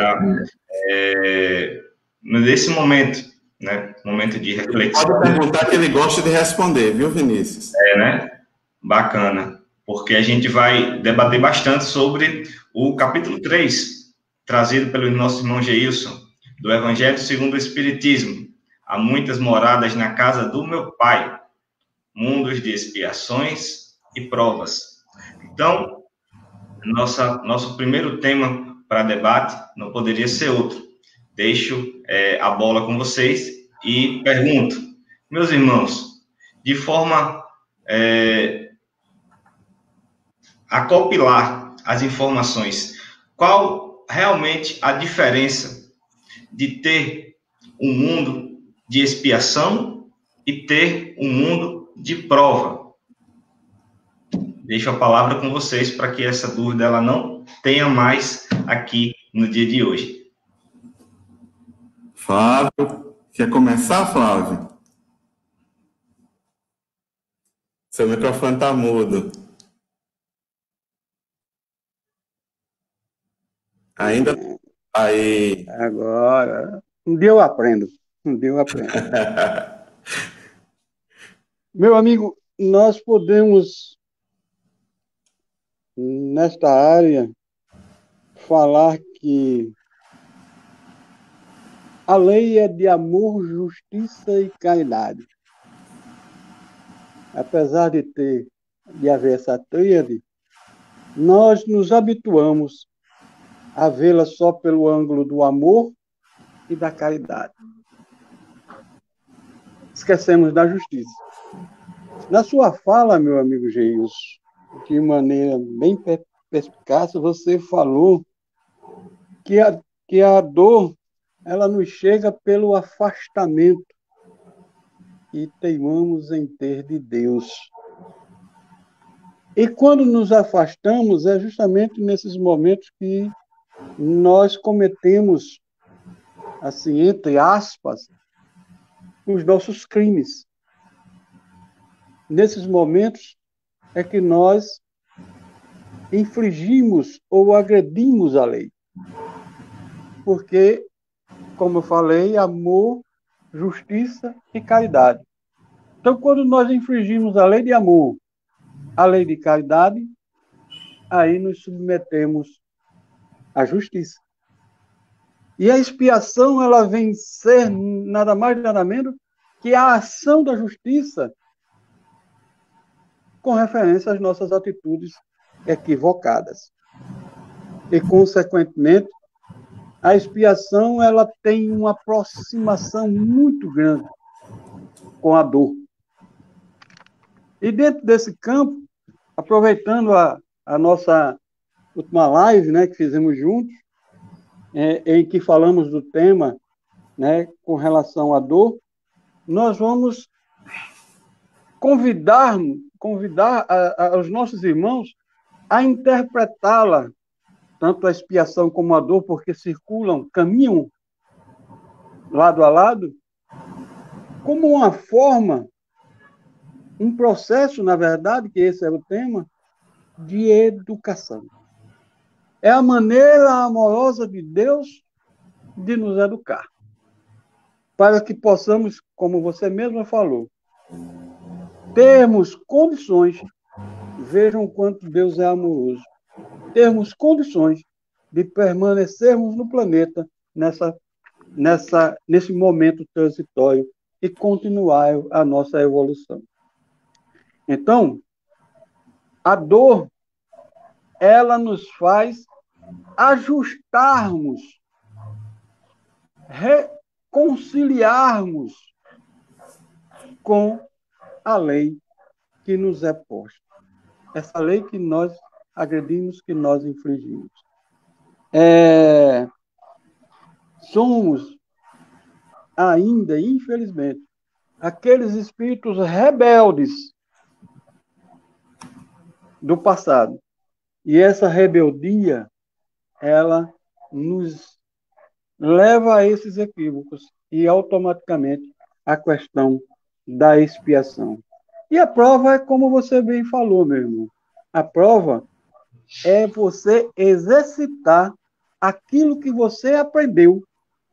momento, né? Momento de reflexão. Pode perguntar que ele gosta de responder, viu, Vinícius? Né? Bacana. Porque a gente vai debater bastante sobre o capítulo 3, trazido pelo nosso irmão Geilson, do Evangelho segundo o Espiritismo. Há muitas moradas na casa do meu Pai, mundos de expiações e provas. Então, nosso primeiro tema para debate não poderia ser outro. Deixo a bola com vocês e pergunto, meus irmãos, de forma a compilar as informações, qual realmente a diferença de ter um mundo de expiação e ter um mundo de prova? Deixo a palavra com vocês para que essa dúvida ela não tenha mais aqui no dia de hoje. Flávio, quer começar, Flávio? Seu microfone está mudo. Ainda? Aí. Agora, um dia eu aprendo. Meu amigo, nós podemos, nesta área, falar que a lei é de amor, justiça e caridade. Apesar de haver essa tríade, nós nos habituamos a vê-la só pelo ângulo do amor e da caridade. Esquecemos da justiça. Na sua fala, meu amigo Geilson, de maneira bem perspicaz, você falou que a dor ela nos chega pelo afastamento e teimamos em ter de Deus. E quando nos afastamos, é justamente nesses momentos que nós cometemos, assim, entre aspas, os nossos crimes. Nesses momentos é que nós infringimos ou agredimos a lei. Porque, como eu falei, amor, justiça e caridade. Então, quando nós infringimos a lei de amor, a lei de caridade, aí nos submetemos à justiça. E a expiação, ela vem ser nada mais nada menos que a ação da justiça com referência às nossas atitudes equivocadas. E, consequentemente, a expiação ela tem uma aproximação muito grande com a dor. E dentro desse campo, aproveitando a nossa última live, né, que fizemos juntos, em que falamos do tema, né, com relação à dor, nós vamos convidar os nossos irmãos a interpretá-la, tanto a expiação como a dor, porque caminham lado a lado, como uma forma, um processo, na verdade, que esse é o tema, de educação. É a maneira amorosa de Deus de nos educar, para que possamos, como você mesma falou, termos condições, vejam quanto Deus é amoroso, termos condições de permanecermos no planeta nesse momento transitório e continuar a nossa evolução. Então, a dor, ela nos faz ajustarmos, reconciliarmos com a lei que nos é posta. Essa lei que nós agredimos, que nós infringimos. Somos ainda, infelizmente, aqueles espíritos rebeldes do passado. E essa rebeldia, ela nos leva a esses equívocos e automaticamente a questão da expiação. E a prova é como você bem falou, meu irmão. A prova é você exercitar aquilo que você aprendeu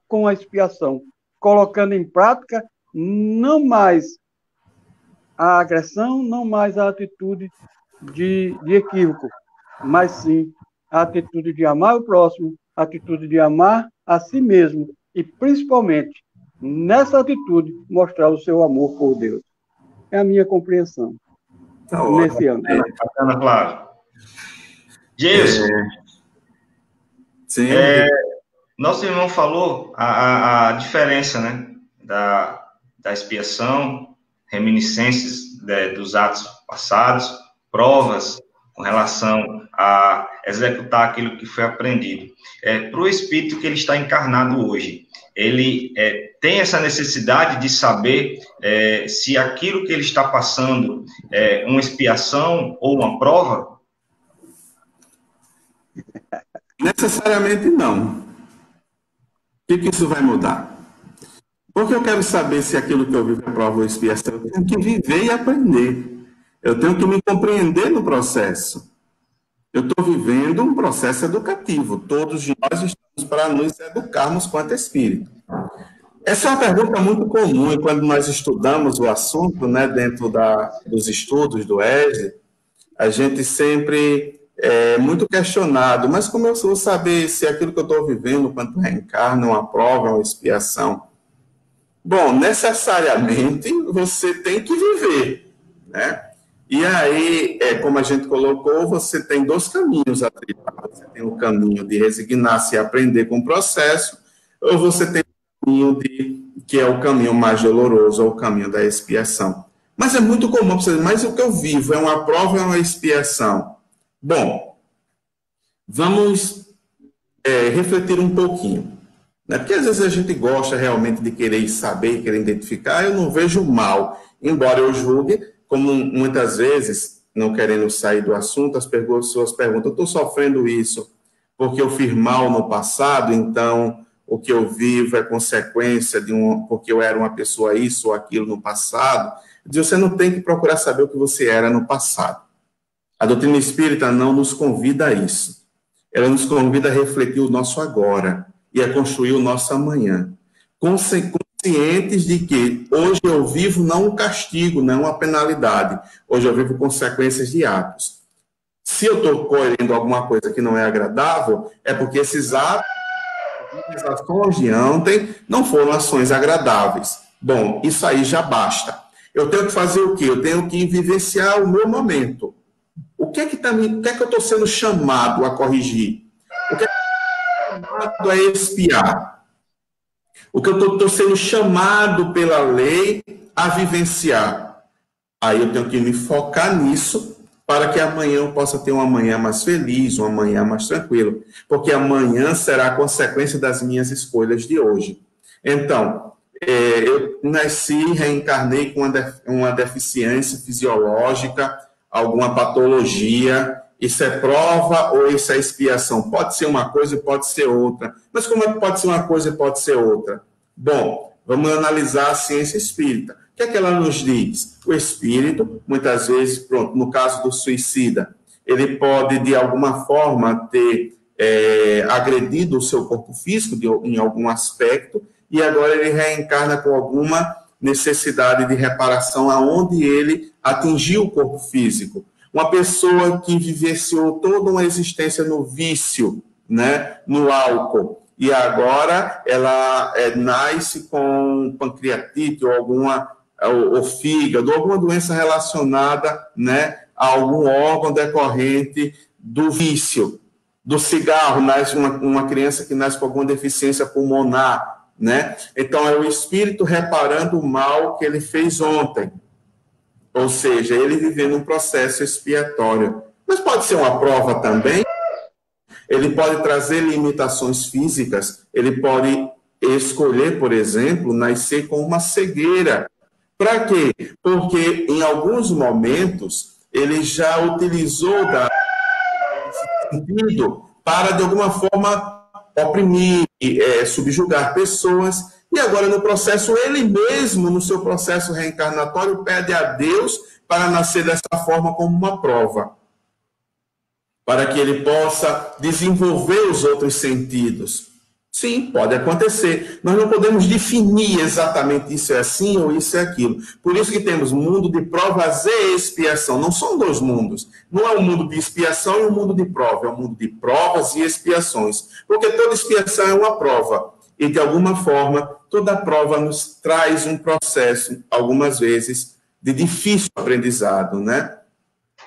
com a expiação, colocando em prática não mais a agressão, não mais a atitude de equívoco, mas sim a atitude de amar o próximo, a atitude de amar a si mesmo e, principalmente, nessa atitude, mostrar o seu amor por Deus. É a minha compreensão nesse ano. Bacana, Flávio. Gilson, nosso irmão falou a diferença, né, da expiação, reminiscências dos atos passados, provas com relação a executar aquilo que foi aprendido. Para o espírito que ele está encarnado hoje, ele tem essa necessidade de saber se aquilo que ele está passando é uma expiação ou uma prova? Necessariamente não. O que isso vai mudar? Porque eu quero saber se aquilo que eu vivo é prova ou expiação. Eu tenho que viver e aprender. Eu tenho que me compreender no processo. Eu estou vivendo um processo educativo. Todos nós estamos para nos educarmos quanto espírito. Essa é uma pergunta muito comum, e quando nós estudamos o assunto, né, dentro dos estudos do ESE, a gente sempre é muito questionado, mas como eu vou saber se aquilo que eu estou vivendo, quanto reencarna, uma prova, uma expiação? Bom, necessariamente você tem que viver, né? E aí, como a gente colocou, você tem dois caminhos a trilhar. Você tem o caminho de resignar-se e aprender com o processo, ou você tem o caminho que é o caminho mais doloroso, ou o caminho da expiação. Mas é muito comum para você dizer, mas o que eu vivo é uma prova ou é uma expiação? Bom, vamos refletir um pouquinho. Né? Porque às vezes a gente gosta realmente de querer saber, querer identificar, eu não vejo mal, embora eu julgue, como muitas vezes, não querendo sair do assunto, as pessoas perguntam, eu estou sofrendo isso porque eu fiz mal no passado, então o que eu vivo é consequência porque eu era uma pessoa isso ou aquilo no passado. Você não tem que procurar saber o que você era no passado. A doutrina espírita não nos convida a isso. Ela nos convida a refletir o nosso agora e a construir o nosso amanhã. Conscientes de que hoje eu vivo não um castigo, não uma penalidade. Hoje eu vivo consequências de atos. Se eu estou colhendo alguma coisa que não é agradável, é porque esses atos, as ações de ontem, não foram ações agradáveis. Bom, isso aí já basta. Eu tenho que fazer o quê? Eu tenho que vivenciar o meu momento. O que é que eu estou sendo chamado a corrigir? O que é que eu estou chamado a expiar? O que eu estou sendo chamado pela lei a vivenciar? Aí eu tenho que me focar nisso para que amanhã eu possa ter um amanhã mais feliz, um amanhã mais tranquilo. Porque amanhã será a consequência das minhas escolhas de hoje. Então, eu nasci, reencarnei com uma deficiência fisiológica, alguma patologia. Isso é prova ou isso é expiação? Pode ser uma coisa e pode ser outra. Mas como é que pode ser uma coisa e pode ser outra? Bom, vamos analisar a ciência espírita. O que é que ela nos diz? O espírito, muitas vezes, pronto, no caso do suicida, ele pode, de alguma forma, ter agredido o seu corpo físico em algum aspecto, e agora ele reencarna com alguma necessidade de reparação aonde ele atingiu o corpo físico. Uma pessoa que vivenciou toda uma existência no vício, né, no álcool, e agora ela nasce com pancreatite ou fígado, alguma doença relacionada, né, a algum órgão decorrente do vício. Do cigarro, nasce uma criança que nasce com alguma deficiência pulmonar, né? Então, é o espírito reparando o mal que ele fez ontem. Ou seja, ele vivendo um processo expiatório. Mas pode ser uma prova também. Ele pode trazer limitações físicas. Ele pode escolher, por exemplo, nascer com uma cegueira. Para quê? Porque, em alguns momentos, ele já utilizou esse sentido para, de alguma forma, oprimir, subjugar pessoas, e agora no processo, ele mesmo, no seu processo reencarnatório, pede a Deus para nascer dessa forma como uma prova, para que ele possa desenvolver os outros sentidos. Sim, pode acontecer. Nós não podemos definir exatamente isso é assim ou isso é aquilo. Por isso que temos mundo de provas e expiação. Não são dois mundos. Não é um mundo de expiação e um mundo de prova. É um mundo de provas e expiações. Porque toda expiação é uma prova. E, de alguma forma, toda prova nos traz um processo, algumas vezes, de difícil aprendizado, né?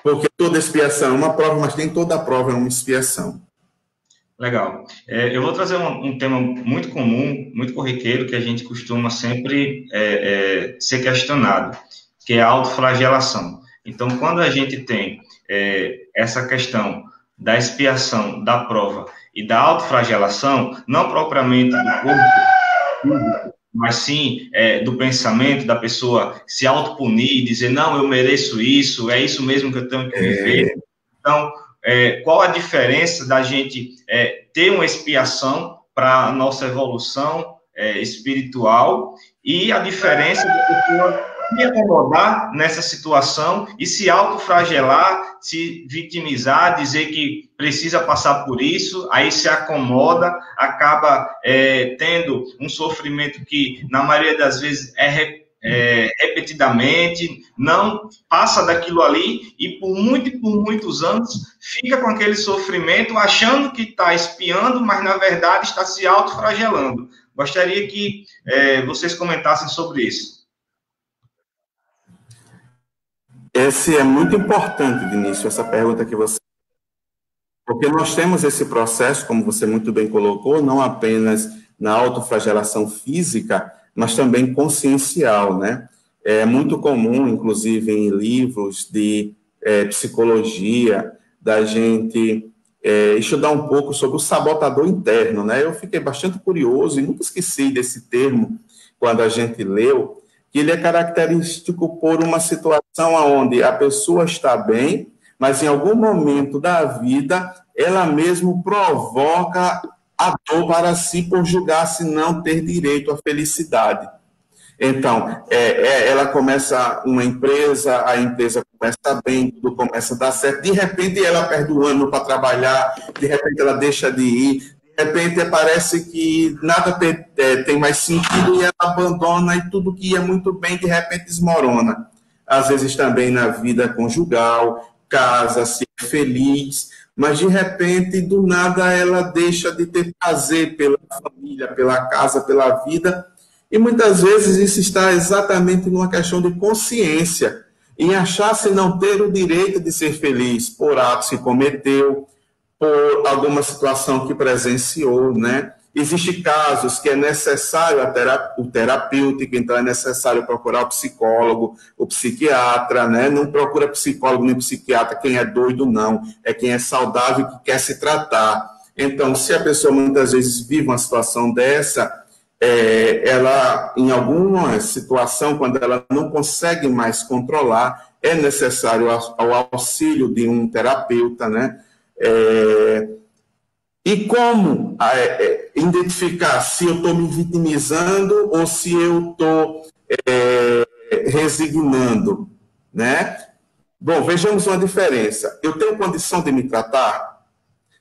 Porque toda expiação é uma prova, mas nem toda prova é uma expiação. Legal. Eu vou trazer um tema muito comum, muito corriqueiro, que a gente costuma sempre ser questionado, que é a autoflagelação. Então, quando a gente tem essa questão da expiação, da prova e da autoflagelação, não propriamente do corpo, mas sim do pensamento da pessoa se autopunir, dizer, não, eu mereço isso, é isso mesmo que eu tenho que viver. Então, qual a diferença da gente ter uma expiação para a nossa evolução espiritual e a diferença da pessoa se acomodar nessa situação e se autoflagelar, se vitimizar, dizer que precisa passar por isso, aí se acomoda, acaba tendo um sofrimento que, na maioria das vezes, repetidamente, não passa daquilo ali e por muitos anos fica com aquele sofrimento achando que está expiando, mas na verdade está se autoflagelando. Gostaria que vocês comentassem sobre isso. Esse é muito importante, Vinícius, essa pergunta que você... Porque nós temos esse processo, como você muito bem colocou, não apenas na autoflagelação física, mas também consciencial, né? É muito comum, inclusive em livros de psicologia, da gente estudar um pouco sobre o sabotador interno, né? Eu fiquei bastante curioso e nunca esqueci desse termo quando a gente leu, que ele é característico por uma situação onde a pessoa está bem, mas em algum momento da vida ela mesmo provoca a dor para si por julgar-se não ter direito à felicidade. Então, ela começa uma empresa, a empresa começa bem, tudo começa a dar certo, de repente ela perde o ano para trabalhar, de repente ela deixa de ir, de repente parece que nada tem mais sentido e ela abandona e tudo que ia muito bem, de repente desmorona. Às vezes também na vida conjugal, casa-se feliz, mas de repente, do nada, ela deixa de ter prazer pela família, pela casa, pela vida, e muitas vezes isso está exatamente numa questão de consciência, em achar-se não ter o direito de ser feliz por atos que cometeu, por alguma situação que presenciou, né? Existem casos que é necessário o terapêutico, então é necessário procurar o psicólogo, o psiquiatra, né? Não procura psicólogo nem psiquiatra quem é doido, não. É quem é saudável e que quer se tratar. Então, se a pessoa muitas vezes vive uma situação dessa, ela, em alguma situação, quando ela não consegue mais controlar, é necessário o auxílio de um terapeuta, né? E como identificar se eu estou me vitimizando ou se eu estou resignando, né? Bom, vejamos uma diferença. Eu tenho condição de me tratar?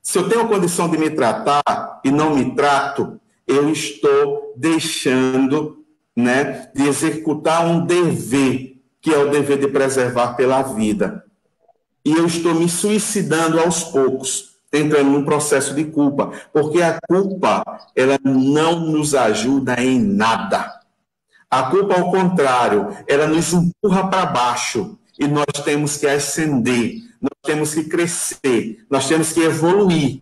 Se eu tenho condição de me tratar e não me trato, eu estou deixando, né, de executar um dever, que é o dever de preservar pela vida. E eu estou me suicidando aos poucos, entrando num processo de culpa, porque a culpa, ela não nos ajuda em nada. A culpa, ao contrário, ela nos empurra para baixo e nós temos que ascender, nós temos que crescer, nós temos que evoluir.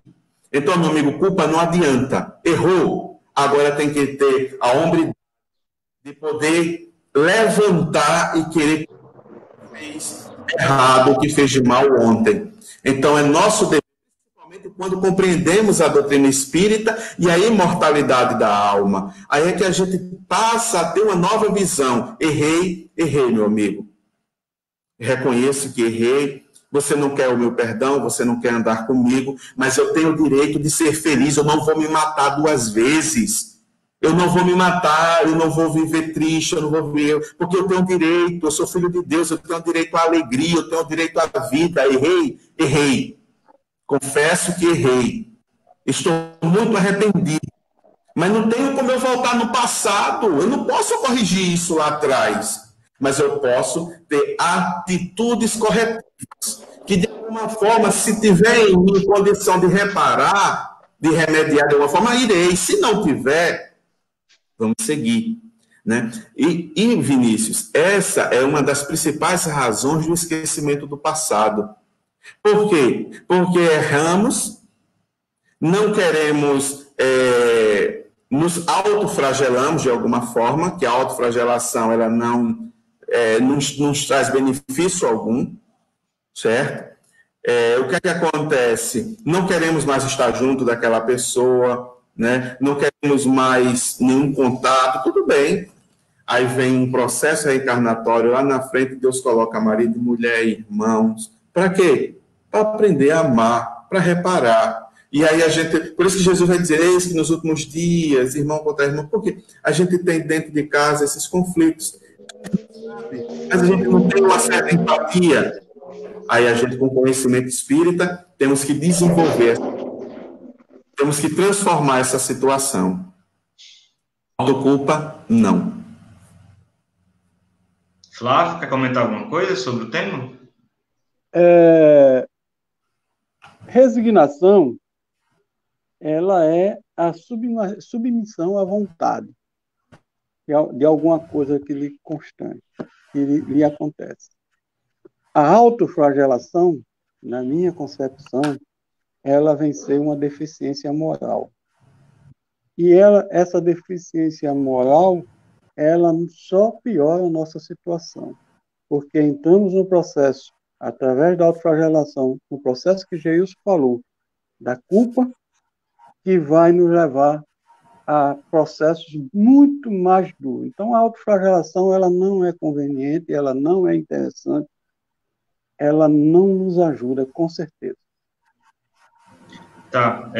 Então, meu amigo, culpa não adianta. Errou, agora tem que ter a hombridade de poder levantar e querer que fez errado, que fez de mal ontem. Então, é nosso dever, principalmente quando compreendemos a doutrina espírita e a imortalidade da alma. Aí é que a gente passa a ter uma nova visão. Errei, meu amigo. Reconheço que errei. Você não quer o meu perdão, você não quer andar comigo, mas eu tenho o direito de ser feliz. Eu não vou me matar 2 vezes. Eu não vou me matar, eu não vou viver triste, eu não vou viver... Porque eu tenho direito, eu sou filho de Deus, eu tenho direito à alegria, eu tenho direito à vida. Errei. Confesso que errei. Estou muito arrependido. Mas não tenho como eu voltar no passado. Eu não posso corrigir isso lá atrás. Mas eu posso ter atitudes corretivas. Que, de alguma forma, se tiver em mim condição de reparar, de remediar de alguma forma, irei. Se não tiver, vamos seguir. Né? E, Vinícius, essa é uma das principais razões do esquecimento do passado. Por quê? Porque erramos, não queremos... nos autoflagelamos de alguma forma, que a autoflagelação ela não nos traz benefício algum, certo? O que é que acontece? Não queremos mais estar junto daquela pessoa, né? Não queremos mais nenhum contato, tudo bem. Aí vem um processo reencarnatório, lá na frente Deus coloca marido, mulher, irmãos. Para quê? Para aprender a amar, para reparar. E aí a gente, por isso que Jesus vai dizer, eis que nos últimos dias, irmão contra irmão, porque a gente tem dentro de casa esses conflitos. Mas a gente não tem uma certa empatia. Aí a gente, com conhecimento espírita, temos que desenvolver, temos que transformar essa situação. Autoculpa, não. Flávio, quer comentar alguma coisa sobre o tema? Resignação, ela é a submissão à vontade de alguma coisa que lhe constante, que lhe acontece. A autoflagelação, na minha concepção, ela vem ser uma deficiência moral. E essa deficiência moral, ela só piora a nossa situação, porque entramos no processo, através da autoflagelação, no processo que Geilson falou, da culpa, que vai nos levar a processos muito mais duros. Então, a autoflagelação, ela não é conveniente, ela não é interessante, ela não nos ajuda, com certeza. Tá,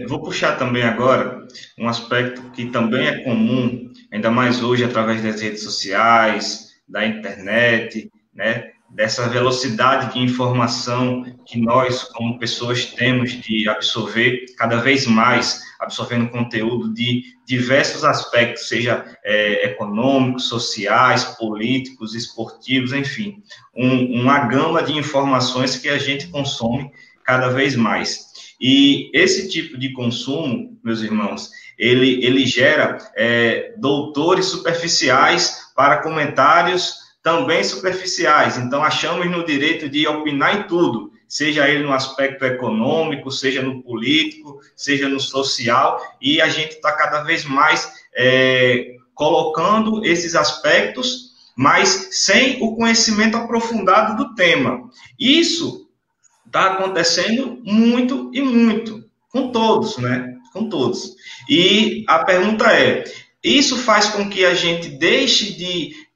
vou puxar também agora um aspecto que também é comum, ainda mais hoje através das redes sociais, da internet, né, dessa velocidade de informação que nós, como pessoas, temos de absorver cada vez mais, absorvendo conteúdo de diversos aspectos, seja econômicos, sociais, políticos, esportivos, enfim, uma gama de informações que a gente consome cada vez mais. E esse tipo de consumo, meus irmãos, ele gera doutores superficiais para comentários também superficiais. Então, achamos no direito de opinar em tudo, seja ele no aspecto econômico, seja no político, seja no social, e a gente está cada vez mais colocando esses aspectos, mas sem o conhecimento aprofundado do tema. Isso está acontecendo muito e muito, com todos, né? Com todos. E a pergunta é, isso faz com que a gente deixe de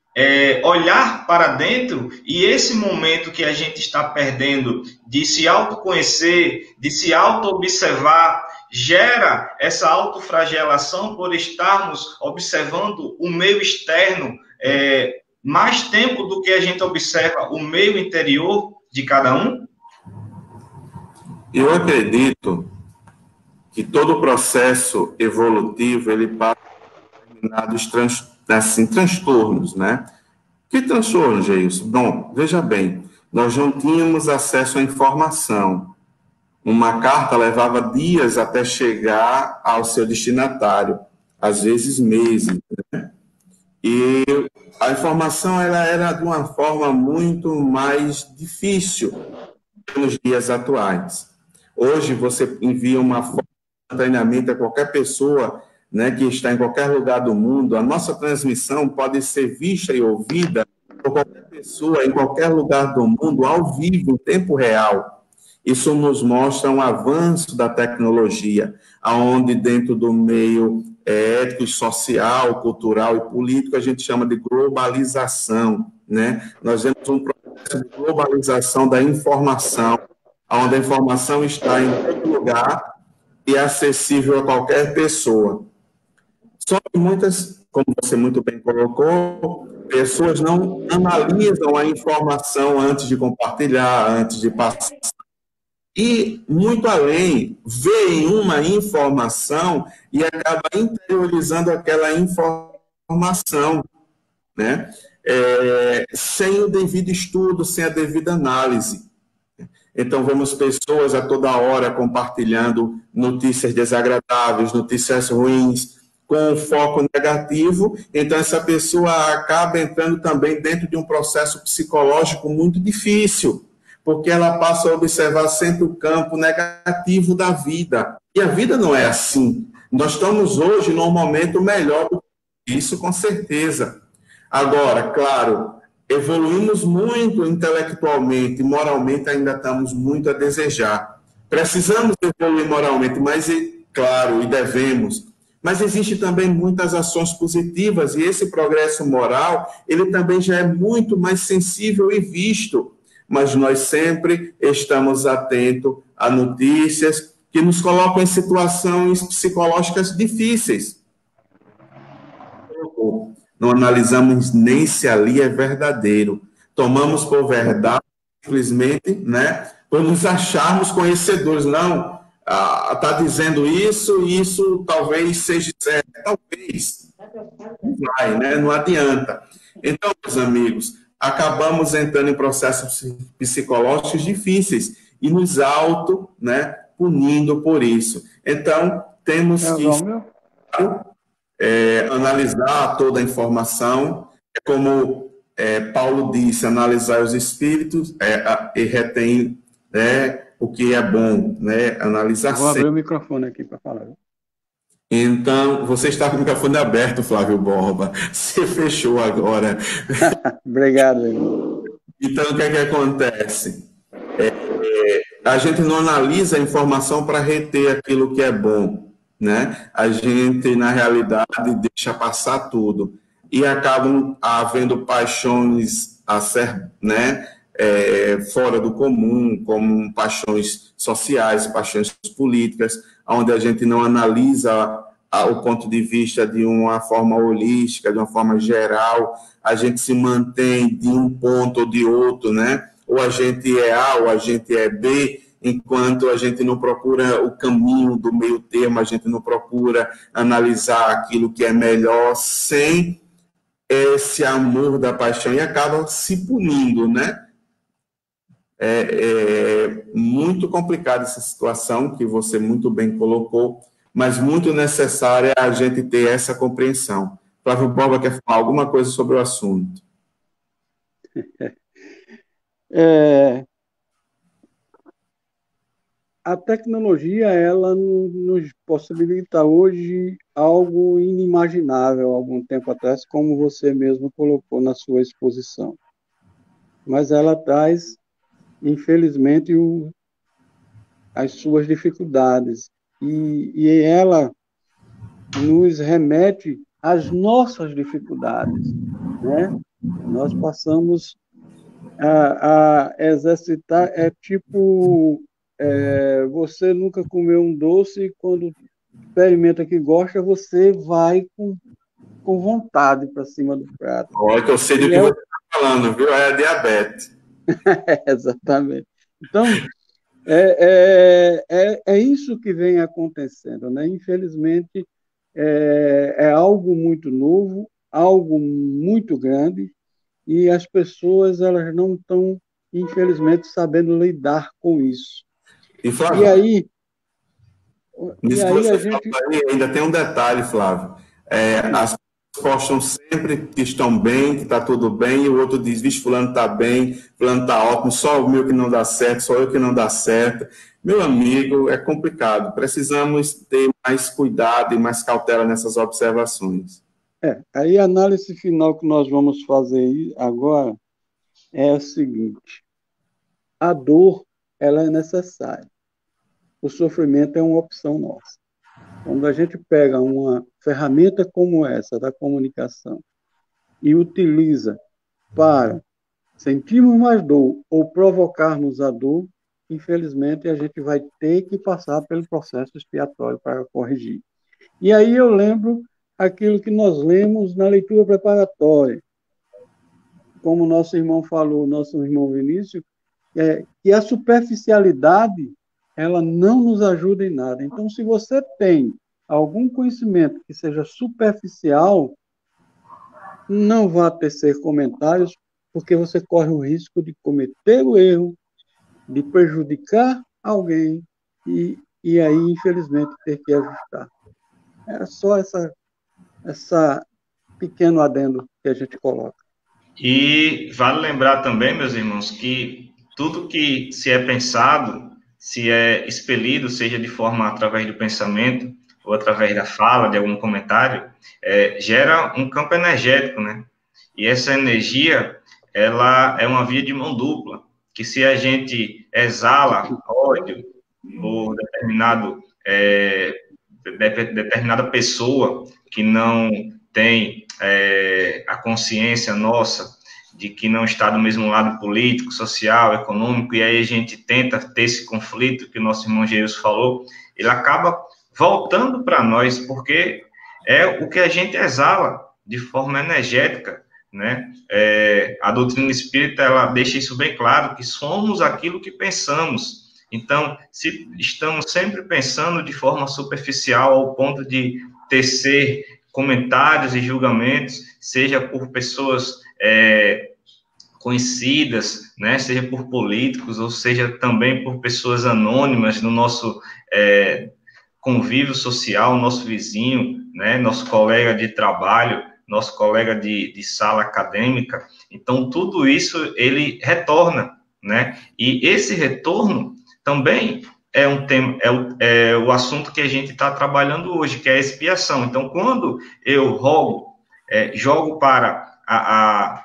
olhar para dentro e esse momento que a gente está perdendo de se autoconhecer, de se auto-observar, gera essa autoflagelação por estarmos observando o meio externo mais tempo do que a gente observa o meio interior de cada um? Eu acredito que todo o processo evolutivo ele passa por determinados transtornos, né? Que transtornos, Geilson? Bom, veja bem, nós não tínhamos acesso à informação. Uma carta levava dias até chegar ao seu destinatário, às vezes meses, né? E a informação ela era de uma forma muito mais difícil nos dias atuais. Hoje você envia uma foto instantaneamente a qualquer pessoa, né, que está em qualquer lugar do mundo. A nossa transmissão pode ser vista e ouvida por qualquer pessoa em qualquer lugar do mundo, ao vivo, em tempo real. Isso nos mostra um avanço da tecnologia, aonde dentro do meio ético, social, cultural e político a gente chama de globalização, né? Nós vemos um processo de globalização da informação, onde a informação está em todo lugar e é acessível a qualquer pessoa. Só que muitas, como você muito bem colocou, pessoas não analisam a informação antes de compartilhar, antes de passar. E, muito além, veem uma informação e acaba interiorizando aquela informação, né? Sem o devido estudo, sem a devida análise. Então, vemos pessoas a toda hora compartilhando notícias desagradáveis, notícias ruins, com foco negativo. Então, essa pessoa acaba entrando também dentro de um processo psicológico muito difícil, porque ela passa a observar sempre o campo negativo da vida. E a vida não é assim. Nós estamos hoje num momento melhor do que isso, com certeza. Agora, claro, evoluímos muito intelectualmente, moralmente ainda estamos muito a desejar. Precisamos evoluir moralmente, mas, claro, e devemos. Mas existe também muitas ações positivas, e esse progresso moral, ele também já é muito mais sensível e visto. Mas nós sempre estamos atentos a notícias que nos colocam em situações psicológicas difíceis. Não analisamos nem se ali é verdadeiro. Tomamos por verdade, simplesmente, né, por nos acharmos conhecedores. Não, está dizendo isso, e isso talvez seja certo. Talvez. Não vai, né? Não adianta. Então, meus amigos, acabamos entrando em processos psicológicos difíceis e nos né, punindo por isso. Então, temos que analisar toda a informação, como Paulo disse, analisar os espíritos e retém o que é bom, né? Analisar Vou abrir sempre. o microfone aqui para falar. Então, você está com o microfone aberto, Flávio Borba. Você fechou agora. Obrigado, irmão. Então, o que é que acontece? A gente não analisa a informação para reter aquilo que é bom, né? A gente, na realidade, deixa passar tudo. E acabam havendo paixões a ser, né, fora do comum, como paixões sociais, paixões políticas, onde a gente não analisa o ponto de vista de uma forma holística, de uma forma geral, a gente se mantém de um ponto ou de outro, né? Ou a gente é A ou a gente é B, enquanto a gente não procura o caminho do meio termo, a gente não procura analisar aquilo que é melhor sem esse amor da paixão e acaba se punindo, né? É muito complicada essa situação que você muito bem colocou, mas muito necessária a gente ter essa compreensão. Flávio Borba quer falar alguma coisa sobre o assunto? A tecnologia, ela nos possibilita hoje algo inimaginável há algum tempo atrás, como você mesmo colocou na sua exposição. Mas ela traz, infelizmente, as suas dificuldades. E ela nos remete às nossas dificuldades, né? Nós passamos a exercitar, tipo, você nunca comeu um doce e quando experimenta que gosta, você vai com vontade para cima do prato. Olha, que eu sei do que você está falando, viu? É a diabetes. Exatamente. Então, é isso que vem acontecendo, né? Infelizmente, é algo muito novo, algo muito grande, e as pessoas elas não estão, infelizmente, sabendo lidar com isso. E, Flávio, nisso que aí você a gente... falou aí, ainda tem um detalhe, Flávio. As pessoas postam sempre que estão bem, que está tudo bem, e o outro diz, vixe, fulano está bem, fulano está ótimo, só o meu que não dá certo, só eu que não dá certo. Meu amigo, é complicado. Precisamos ter mais cuidado e mais cautela nessas observações. Aí a análise final que nós vamos fazer agora é a seguinte: a dor, ela é necessária. O sofrimento é uma opção nossa. Quando a gente pega uma ferramenta como essa da comunicação e utiliza para sentirmos mais dor ou provocarmos a dor, infelizmente a gente vai ter que passar pelo processo expiatório para corrigir. E aí eu lembro aquilo que nós lemos na leitura preparatória. Como nosso irmão falou, nosso irmão Vinícius, que a superficialidade ela não nos ajuda em nada. Então, se você tem algum conhecimento que seja superficial, não vá tecer comentários, porque você corre o risco de cometer o erro, de prejudicar alguém e aí, infelizmente, ter que ajustar. É só essa pequeno adendo que a gente coloca. E vale lembrar também, meus irmãos, que tudo que se é pensado, se é expelido, seja de forma através do pensamento ou através da fala, de algum comentário, gera um campo energético, né? E essa energia, ela é uma via de mão dupla, que se a gente exala ódio por determinada pessoa que não tem a consciência nossa de que não está do mesmo lado político, social, econômico, e aí a gente tenta ter esse conflito que o nosso irmão Jesus falou, ele acaba voltando para nós, porque é o que a gente exala de forma energética, né? A doutrina espírita, ela deixa isso bem claro, que somos aquilo que pensamos. Então, se estamos sempre pensando de forma superficial ao ponto de tecer comentários e julgamentos, seja por pessoas conhecidas, né, seja por políticos, ou seja também por pessoas anônimas no nosso convívio social, nosso vizinho, né, nosso colega de trabalho, nosso colega de sala acadêmica. Então, tudo isso, ele retorna, né? E esse retorno também é um tema, é o assunto que a gente está trabalhando hoje, que é a expiação. Então, quando eu jogo para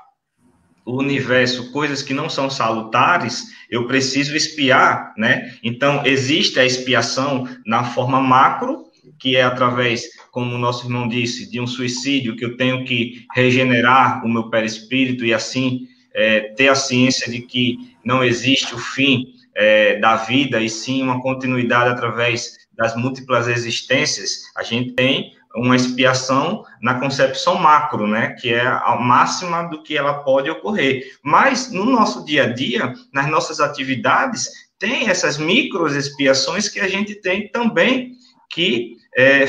o universo coisas que não são salutares, eu preciso expiar, né? Então, existe a expiação na forma macro, que é através, como o nosso irmão disse, de um suicídio, que eu tenho que regenerar o meu perispírito e assim ter a ciência de que não existe o fim da vida, e sim uma continuidade através das múltiplas existências. A gente tem uma expiação na concepção macro, né, que é a máxima do que ela pode ocorrer. Mas no nosso dia a dia, nas nossas atividades, tem essas micro expiações que a gente tem também que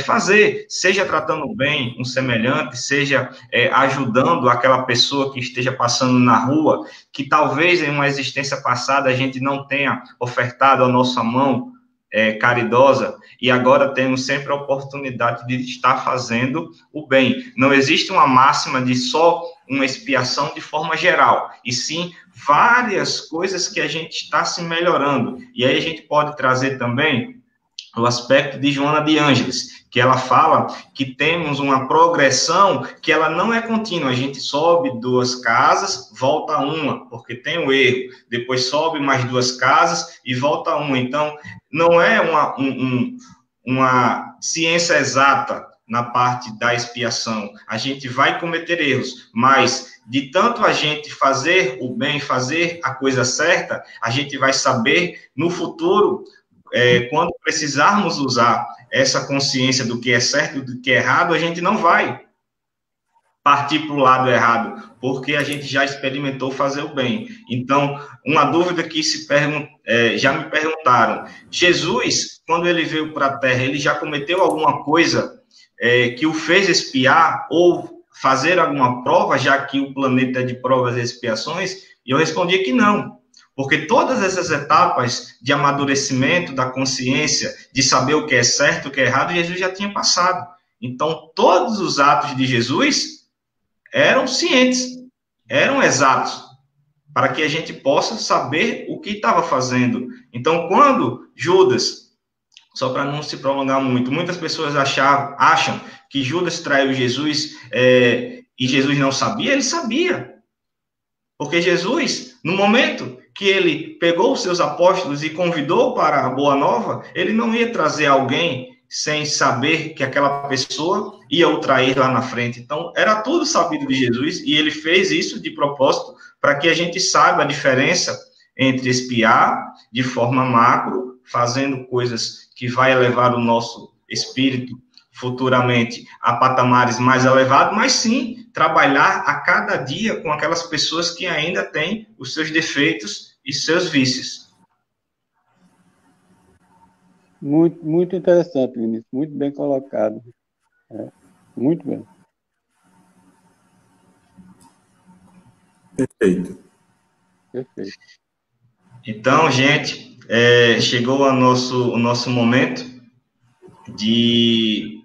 fazer, seja tratando bem um semelhante, seja ajudando aquela pessoa que esteja passando na rua, que talvez em uma existência passada a gente não tenha ofertado a nossa mão caridosa, e agora temos sempre a oportunidade de estar fazendo o bem. Não existe uma máxima de só uma expiação de forma geral, e sim várias coisas que a gente está se melhorando. E aí a gente pode trazer também o aspecto de Joana de Ângeles, que ela fala que temos uma progressão que ela não é contínua. A gente sobe 2 casas, volta uma, porque tem o erro. Depois sobe mais 2 casas e volta uma. Então, não é uma ciência exata na parte da expiação. A gente vai cometer erros, mas de tanto a gente fazer o bem, fazer a coisa certa, a gente vai saber no futuro, quando precisarmos usar essa consciência do que é certo e do que é errado, a gente não vai partir para o lado errado, porque a gente já experimentou fazer o bem. Então, uma dúvida que já me perguntaram, Jesus, quando ele veio para a Terra, ele já cometeu alguma coisa que o fez expiar ou fazer alguma prova, já que o planeta é de provas e expiações? E eu respondi que não. Porque todas essas etapas de amadurecimento da consciência, de saber o que é certo, o que é errado, Jesus já tinha passado. Então, todos os atos de Jesus eram cientes, eram exatos, para que a gente possa saber o que estava fazendo. Então, quando Judas, só para não se prolongar muito, muitas pessoas acham que Judas traiu Jesus e Jesus não sabia, ele sabia. Porque Jesus, no momento que ele pegou os seus apóstolos e convidou para a Boa Nova, ele não ia trazer alguém sem saber que aquela pessoa ia o trair lá na frente. Então, era tudo sabido de Jesus, e ele fez isso de propósito para que a gente saiba a diferença entre espiar de forma macro, fazendo coisas que vai elevar o nosso espírito futuramente a patamares mais elevados, mas sim trabalhar a cada dia com aquelas pessoas que ainda têm os seus defeitos e seus vícios. Muito, muito interessante, Vinícius. Muito bem colocado. Muito bem. Perfeito. Perfeito. Então, gente, chegou o nosso momento de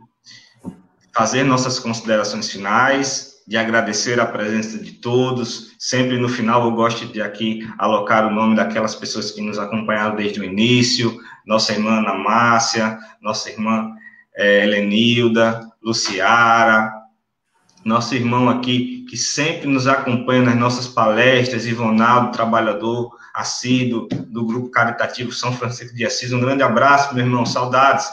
fazer nossas considerações finais, de agradecer a presença de todos. Sempre no final eu gosto de aqui alocar o nome daquelas pessoas que nos acompanharam desde o início, nossa irmã Ana Márcia, nossa irmã Helenilda, Luciara, nosso irmão aqui que sempre nos acompanha nas nossas palestras, Ivonaldo, trabalhador assíduo do Grupo Caritativo São Francisco de Assis. Um grande abraço, meu irmão, saudades.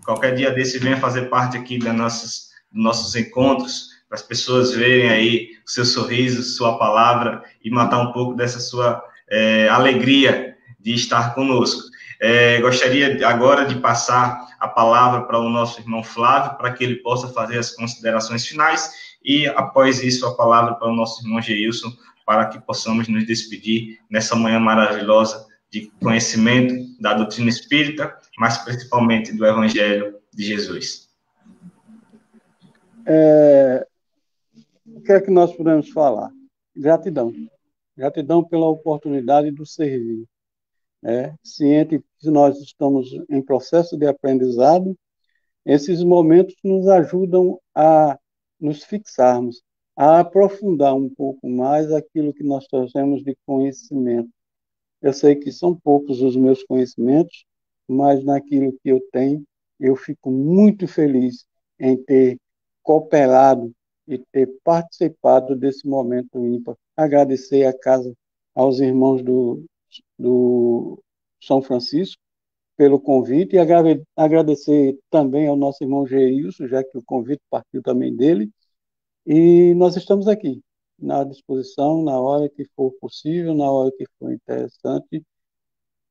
Qualquer dia desse, venha fazer parte aqui dos nossos encontros, para as pessoas verem aí o seu sorriso, sua palavra, e matar um pouco dessa sua alegria de estar conosco. Gostaria agora de passar a palavra para o nosso irmão Flávio, para que ele possa fazer as considerações finais, e após isso a palavra para o nosso irmão Geilson, para que possamos nos despedir nessa manhã maravilhosa de conhecimento da doutrina espírita, mas principalmente do Evangelho de Jesus. O que é que nós podemos falar? Gratidão. Gratidão pela oportunidade do servir. Ciente que nós estamos em processo de aprendizado, esses momentos nos ajudam a nos fixarmos, a aprofundar um pouco mais aquilo que nós trazemos de conhecimento. Eu sei que são poucos os meus conhecimentos, mas naquilo que eu tenho, eu fico muito feliz em ter cooperado e ter participado desse momento ímpar. Agradecer aos irmãos do São Francisco pelo convite e agradecer também ao nosso irmão Geilson, já que o convite partiu também dele. E nós estamos aqui, na disposição, na hora que for possível, na hora que for interessante.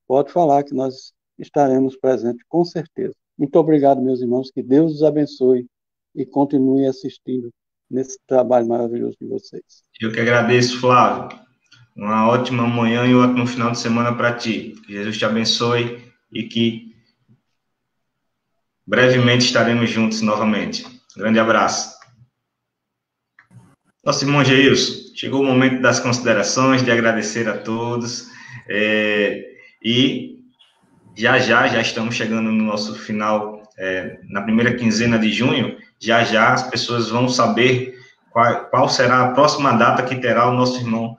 Pode falar que nós estaremos presentes, com certeza. Muito obrigado, meus irmãos, que Deus os abençoe e continue assistindo nesse trabalho maravilhoso de vocês. Eu que agradeço, Flávio. Uma ótima manhã e um ótimo final de semana para ti. Que Jesus te abençoe e que brevemente estaremos juntos novamente. Grande abraço. Nosso irmão Geilson, chegou o momento das considerações, de agradecer a todos. E já estamos chegando no nosso final, na primeira quinzena de junho. Já as pessoas vão saber qual será a próxima data que terá o nosso irmão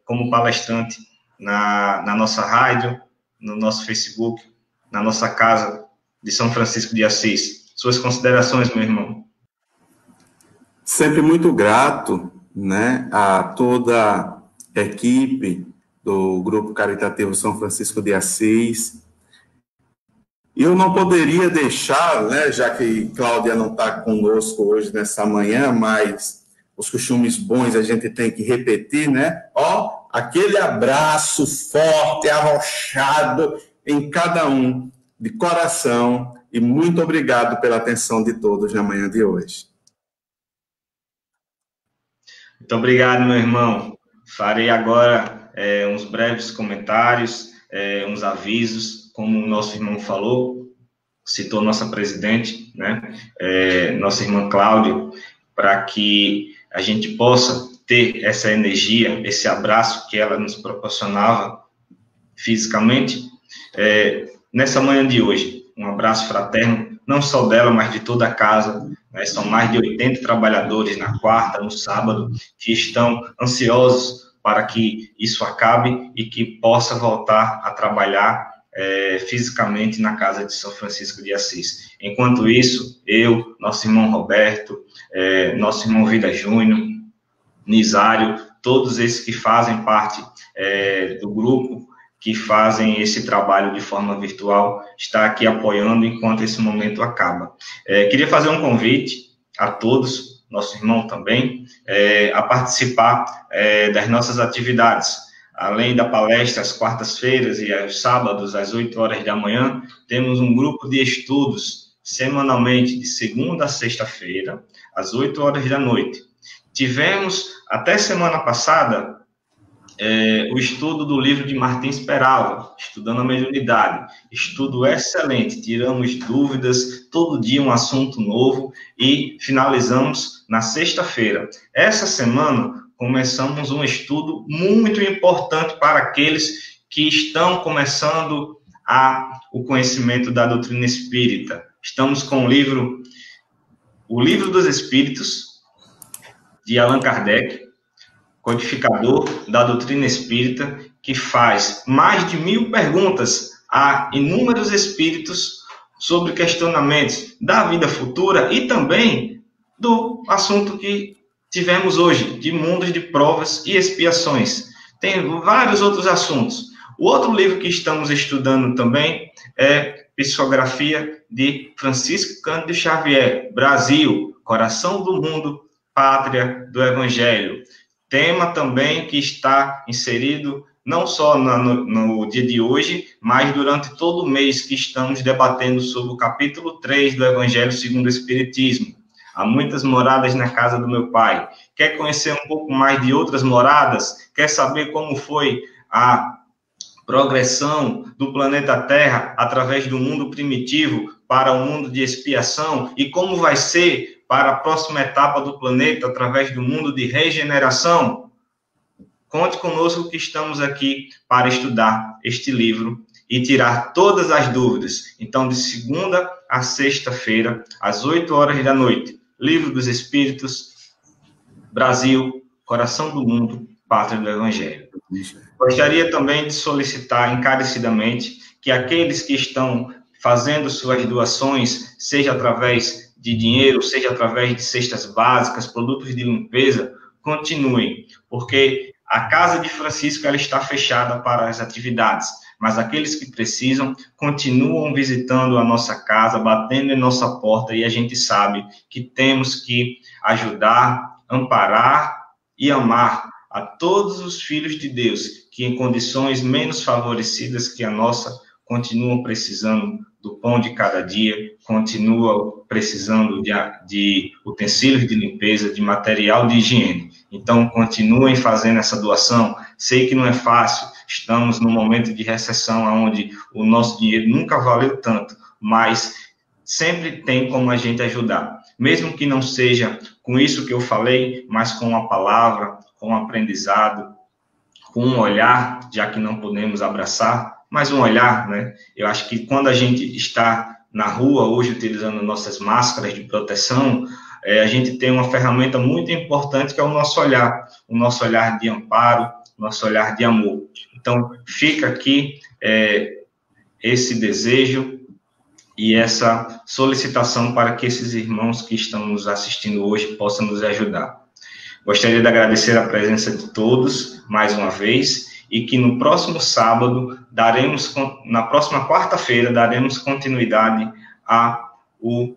como palestrante na nossa rádio, no nosso Facebook, na nossa casa de São Francisco de Assis. Suas considerações, meu irmão. Sempre muito grato, né, a toda a equipe do Grupo Caritativo São Francisco de Assis. E eu não poderia deixar, né, já que Cláudia não está conosco hoje nessa manhã, mas os costumes bons a gente tem que repetir, né? Aquele abraço forte, arrochado em cada um, de coração, e muito obrigado pela atenção de todos na manhã de hoje. Muito obrigado, meu irmão. Farei agora uns breves comentários, uns avisos, como o nosso irmão falou, citou nossa presidente, né? Nossa irmã Cláudia, para que a gente possa ter essa energia, esse abraço que ela nos proporcionava fisicamente, nessa manhã de hoje. Um abraço fraterno, não só dela, mas de toda a casa. São mais de 80 trabalhadores na quarta, no sábado, que estão ansiosos para que isso acabe e que possa voltar a trabalhar fisicamente na casa de São Francisco de Assis. Enquanto isso, eu, nosso irmão Roberto, nosso irmão Vida Júnior, Nisário, todos esses que fazem parte do grupo, que fazem esse trabalho de forma virtual, está aqui apoiando enquanto esse momento acaba. Queria fazer um convite a todos, nosso irmão também, a participar das nossas atividades. Além da palestra às quartas-feiras e aos sábados, às 8 horas da manhã, temos um grupo de estudos semanalmente, de segunda a sexta-feira, às 8 horas da noite. Tivemos, até semana passada, o estudo do livro de Martins Peralva, Estudando a Mediunidade. Estudo excelente, tiramos dúvidas, todo dia um assunto novo e finalizamos na sexta-feira. Essa semana, começamos um estudo muito importante para aqueles que estão começando o conhecimento da doutrina espírita. Estamos com o livro dos Espíritos, de Allan Kardec, codificador da doutrina espírita, que faz mais de 1000 perguntas a inúmeros espíritos sobre questionamentos da vida futura e também do assunto que tivemos hoje, de mundos de provas e expiações. Tem vários outros assuntos. O outro livro que estamos estudando também é Psicografia de Francisco Cândido Xavier, Brasil, Coração do Mundo, Pátria do Evangelho. Tema também que está inserido não só no dia de hoje, mas durante todo o mês que estamos debatendo sobre o capítulo 3 do Evangelho segundo o Espiritismo. Há muitas moradas na casa do meu Pai. Quer conhecer um pouco mais de outras moradas? Quer saber como foi a progressão do planeta Terra através do mundo primitivo para o mundo de expiação e como vai ser para a próxima etapa do planeta através do mundo de regeneração? Conte conosco que estamos aqui para estudar este livro e tirar todas as dúvidas. Então, de segunda a sexta-feira, às 8 horas da noite, Livro dos Espíritos, Brasil, Coração do Mundo, Pátria do Evangelho. Gostaria também de solicitar encarecidamente que aqueles que estão fazendo suas doações, seja através de dinheiro, seja através de cestas básicas, produtos de limpeza, continuem, porque a Casa de Francisco ela está fechada para as atividades, mas aqueles que precisam continuam visitando a nossa casa, batendo em nossa porta, e a gente sabe que temos que ajudar, amparar e amar a todos os filhos de Deus que em condições menos favorecidas que a nossa continuam precisando do pão de cada dia, continuam precisando de utensílios de limpeza, de material de higiene. Então, continuem fazendo essa doação. Sei que não é fácil, estamos num momento de recessão onde o nosso dinheiro nunca valeu tanto, mas sempre tem como a gente ajudar. Mesmo que não seja com isso que eu falei, mas com a palavra, com o aprendizado, com um olhar, já que não podemos abraçar, mas um olhar, né? Eu acho que quando a gente está na rua hoje utilizando nossas máscaras de proteção, a gente tem uma ferramenta muito importante que é o nosso olhar de amparo, nosso olhar de amor. Então, fica aqui esse desejo e essa solicitação para que esses irmãos que estão nos assistindo hoje possam nos ajudar. Gostaria de agradecer a presença de todos, mais uma vez, e que no próximo sábado, na próxima quarta-feira, daremos continuidade ao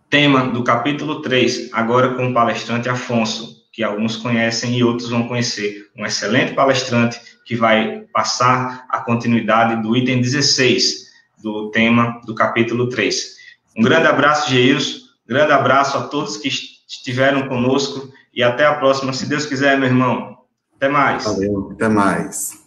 tema do capítulo 3, agora com o palestrante Afonso, que alguns conhecem e outros vão conhecer. Um excelente palestrante que vai passar a continuidade do item 16, do tema do capítulo 3. Um grande abraço, Geilson, grande abraço a todos que estiveram conosco e até a próxima, se Deus quiser, meu irmão. Até mais. Valeu, até mais.